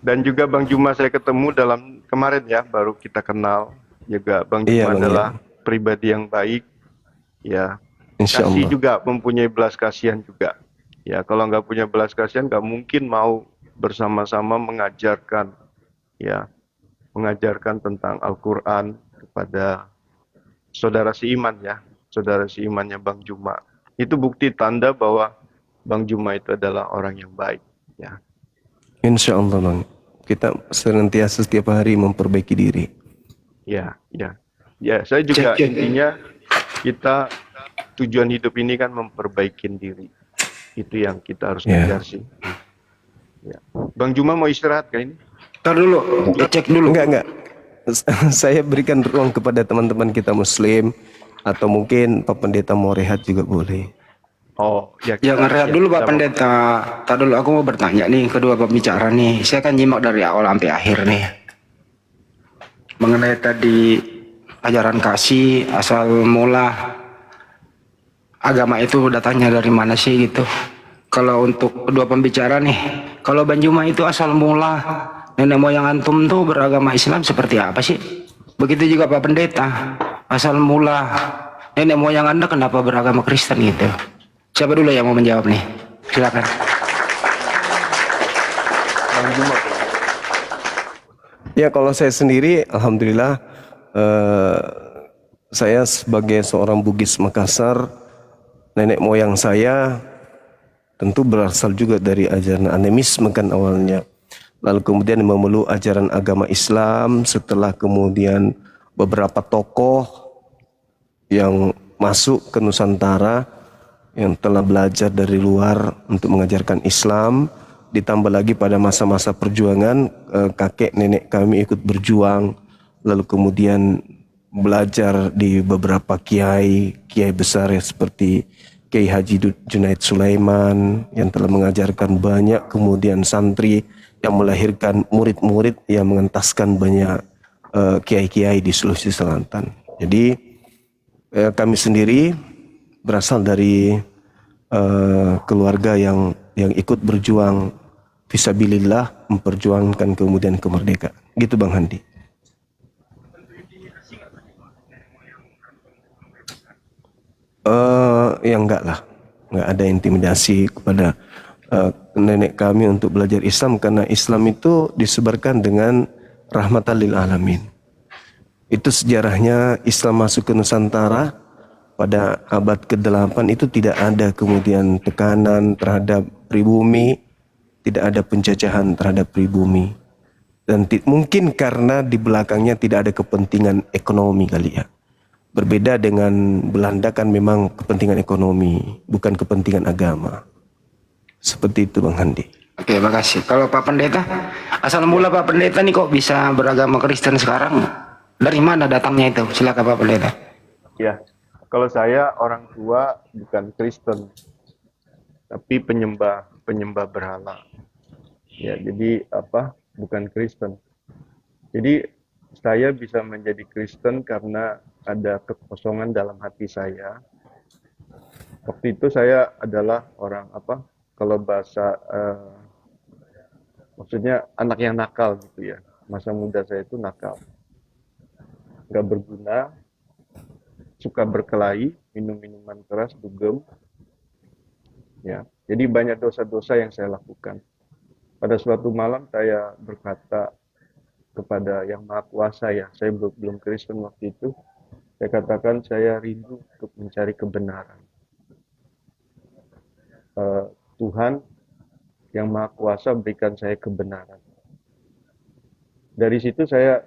Speaker 1: Dan juga Bang Juma saya ketemu dalam kemarin ya, baru kita kenal. Juga Bang
Speaker 2: Iya,
Speaker 1: Juma
Speaker 2: Bang,
Speaker 1: adalah pribadi yang baik. Ya,
Speaker 2: Insya
Speaker 1: kasih
Speaker 2: Allah.
Speaker 1: juga, mempunyai belas kasihan juga. Ya, kalau nggak punya belas kasihan, nggak mungkin mau bersama-sama mengajarkan, ya, mengajarkan tentang Al-Quran kepada saudara seiman ya, saudara seimannya Bang Juma. Itu bukti tanda bahwa Bang Juma itu adalah orang yang baik. Ya,
Speaker 2: Insya Allah Bang. Kita senantiasa setiap hari memperbaiki diri.
Speaker 1: ya, ya, ya. Saya juga intinya kita tujuan hidup ini kan memperbaiki diri. Itu yang kita harus
Speaker 2: Ya.
Speaker 1: kejar sih. Ya. Bang Juma mau istirahat kah ini?
Speaker 5: Ntar dulu, cek dulu.
Speaker 2: Enggak. Saya berikan ruang kepada teman-teman kita Muslim atau mungkin Pak Pendeta mau rehat juga boleh.
Speaker 1: Oh, ya.
Speaker 5: Jangan rehat dulu Pak Pendeta. Ntar dulu aku mau bertanya nih kedua pembicara nih. Saya kan nyimak dari awal sampai akhir nih. Mengenai tadi ajaran kasih asal mula agama itu datangnya dari mana sih gitu. Kalau untuk kedua pembicara nih, kalau Bang Juma itu asal mula nenek moyang antum tuh beragama Islam seperti apa sih? Begitu juga Pak Pendeta, asal mula nenek moyang Anda kenapa beragama Kristen gitu? Siapa dulu yang mau menjawab nih? Silakan.
Speaker 1: Bang Juma.
Speaker 2: Ya kalau saya sendiri, alhamdulillah, saya sebagai seorang Bugis Makassar, nenek moyang saya tentu berasal juga dari ajaran animisme kan awalnya. Lalu kemudian memeluk ajaran agama Islam, setelah kemudian beberapa tokoh yang masuk ke Nusantara yang telah belajar dari luar untuk mengajarkan Islam, ditambah lagi pada masa-masa perjuangan kakek nenek kami ikut berjuang, lalu kemudian belajar di beberapa kiai besar ya, seperti Kiai Haji Junaid Sulaiman yang telah mengajarkan banyak, kemudian santri yang melahirkan murid-murid yang mengentaskan banyak kiai-kiai di Sulawesi Selatan. Jadi kami sendiri berasal dari keluarga yang ikut berjuang fisabilillah, memperjuangkan kemudian kemerdekaan. Gitu Bang Handi. Ya enggak lah, enggak ada intimidasi kepada nenek kami untuk belajar Islam, karena Islam itu disebarkan dengan rahmatan lil alamin. Itu sejarahnya Islam masuk ke Nusantara pada abad ke-8 itu tidak ada kemudian tekanan terhadap pribumi, tidak ada penjajahan terhadap pribumi. Dan mungkin karena di belakangnya tidak ada kepentingan ekonomi kali ya. Berbeda dengan Belanda kan memang kepentingan ekonomi, bukan kepentingan agama. Seperti itu Bang Handi.
Speaker 5: Oke, makasih. Kalau Pak Pendeta, asal mula Pak Pendeta nih kok bisa beragama Kristen sekarang? Dari mana datangnya itu? Silakan Pak Pendeta.
Speaker 1: Ya, kalau saya orang tua bukan Kristen, tapi penyembah berhala. Ya, jadi bukan Kristen. Jadi saya bisa menjadi Kristen karena ada kekosongan dalam hati saya. Waktu itu saya adalah orang kalau bahasa maksudnya anak yang nakal gitu ya. Masa muda saya itu nakal, nggak berguna, suka berkelahi, minum minuman keras, dugem. Ya, jadi banyak dosa-dosa yang saya lakukan. Pada suatu malam saya berkata kepada Yang Maha Kuasa ya, saya belum Kristen waktu itu. Saya katakan saya rindu untuk mencari kebenaran. Tuhan Yang Maha Kuasa berikan saya kebenaran. Dari situ saya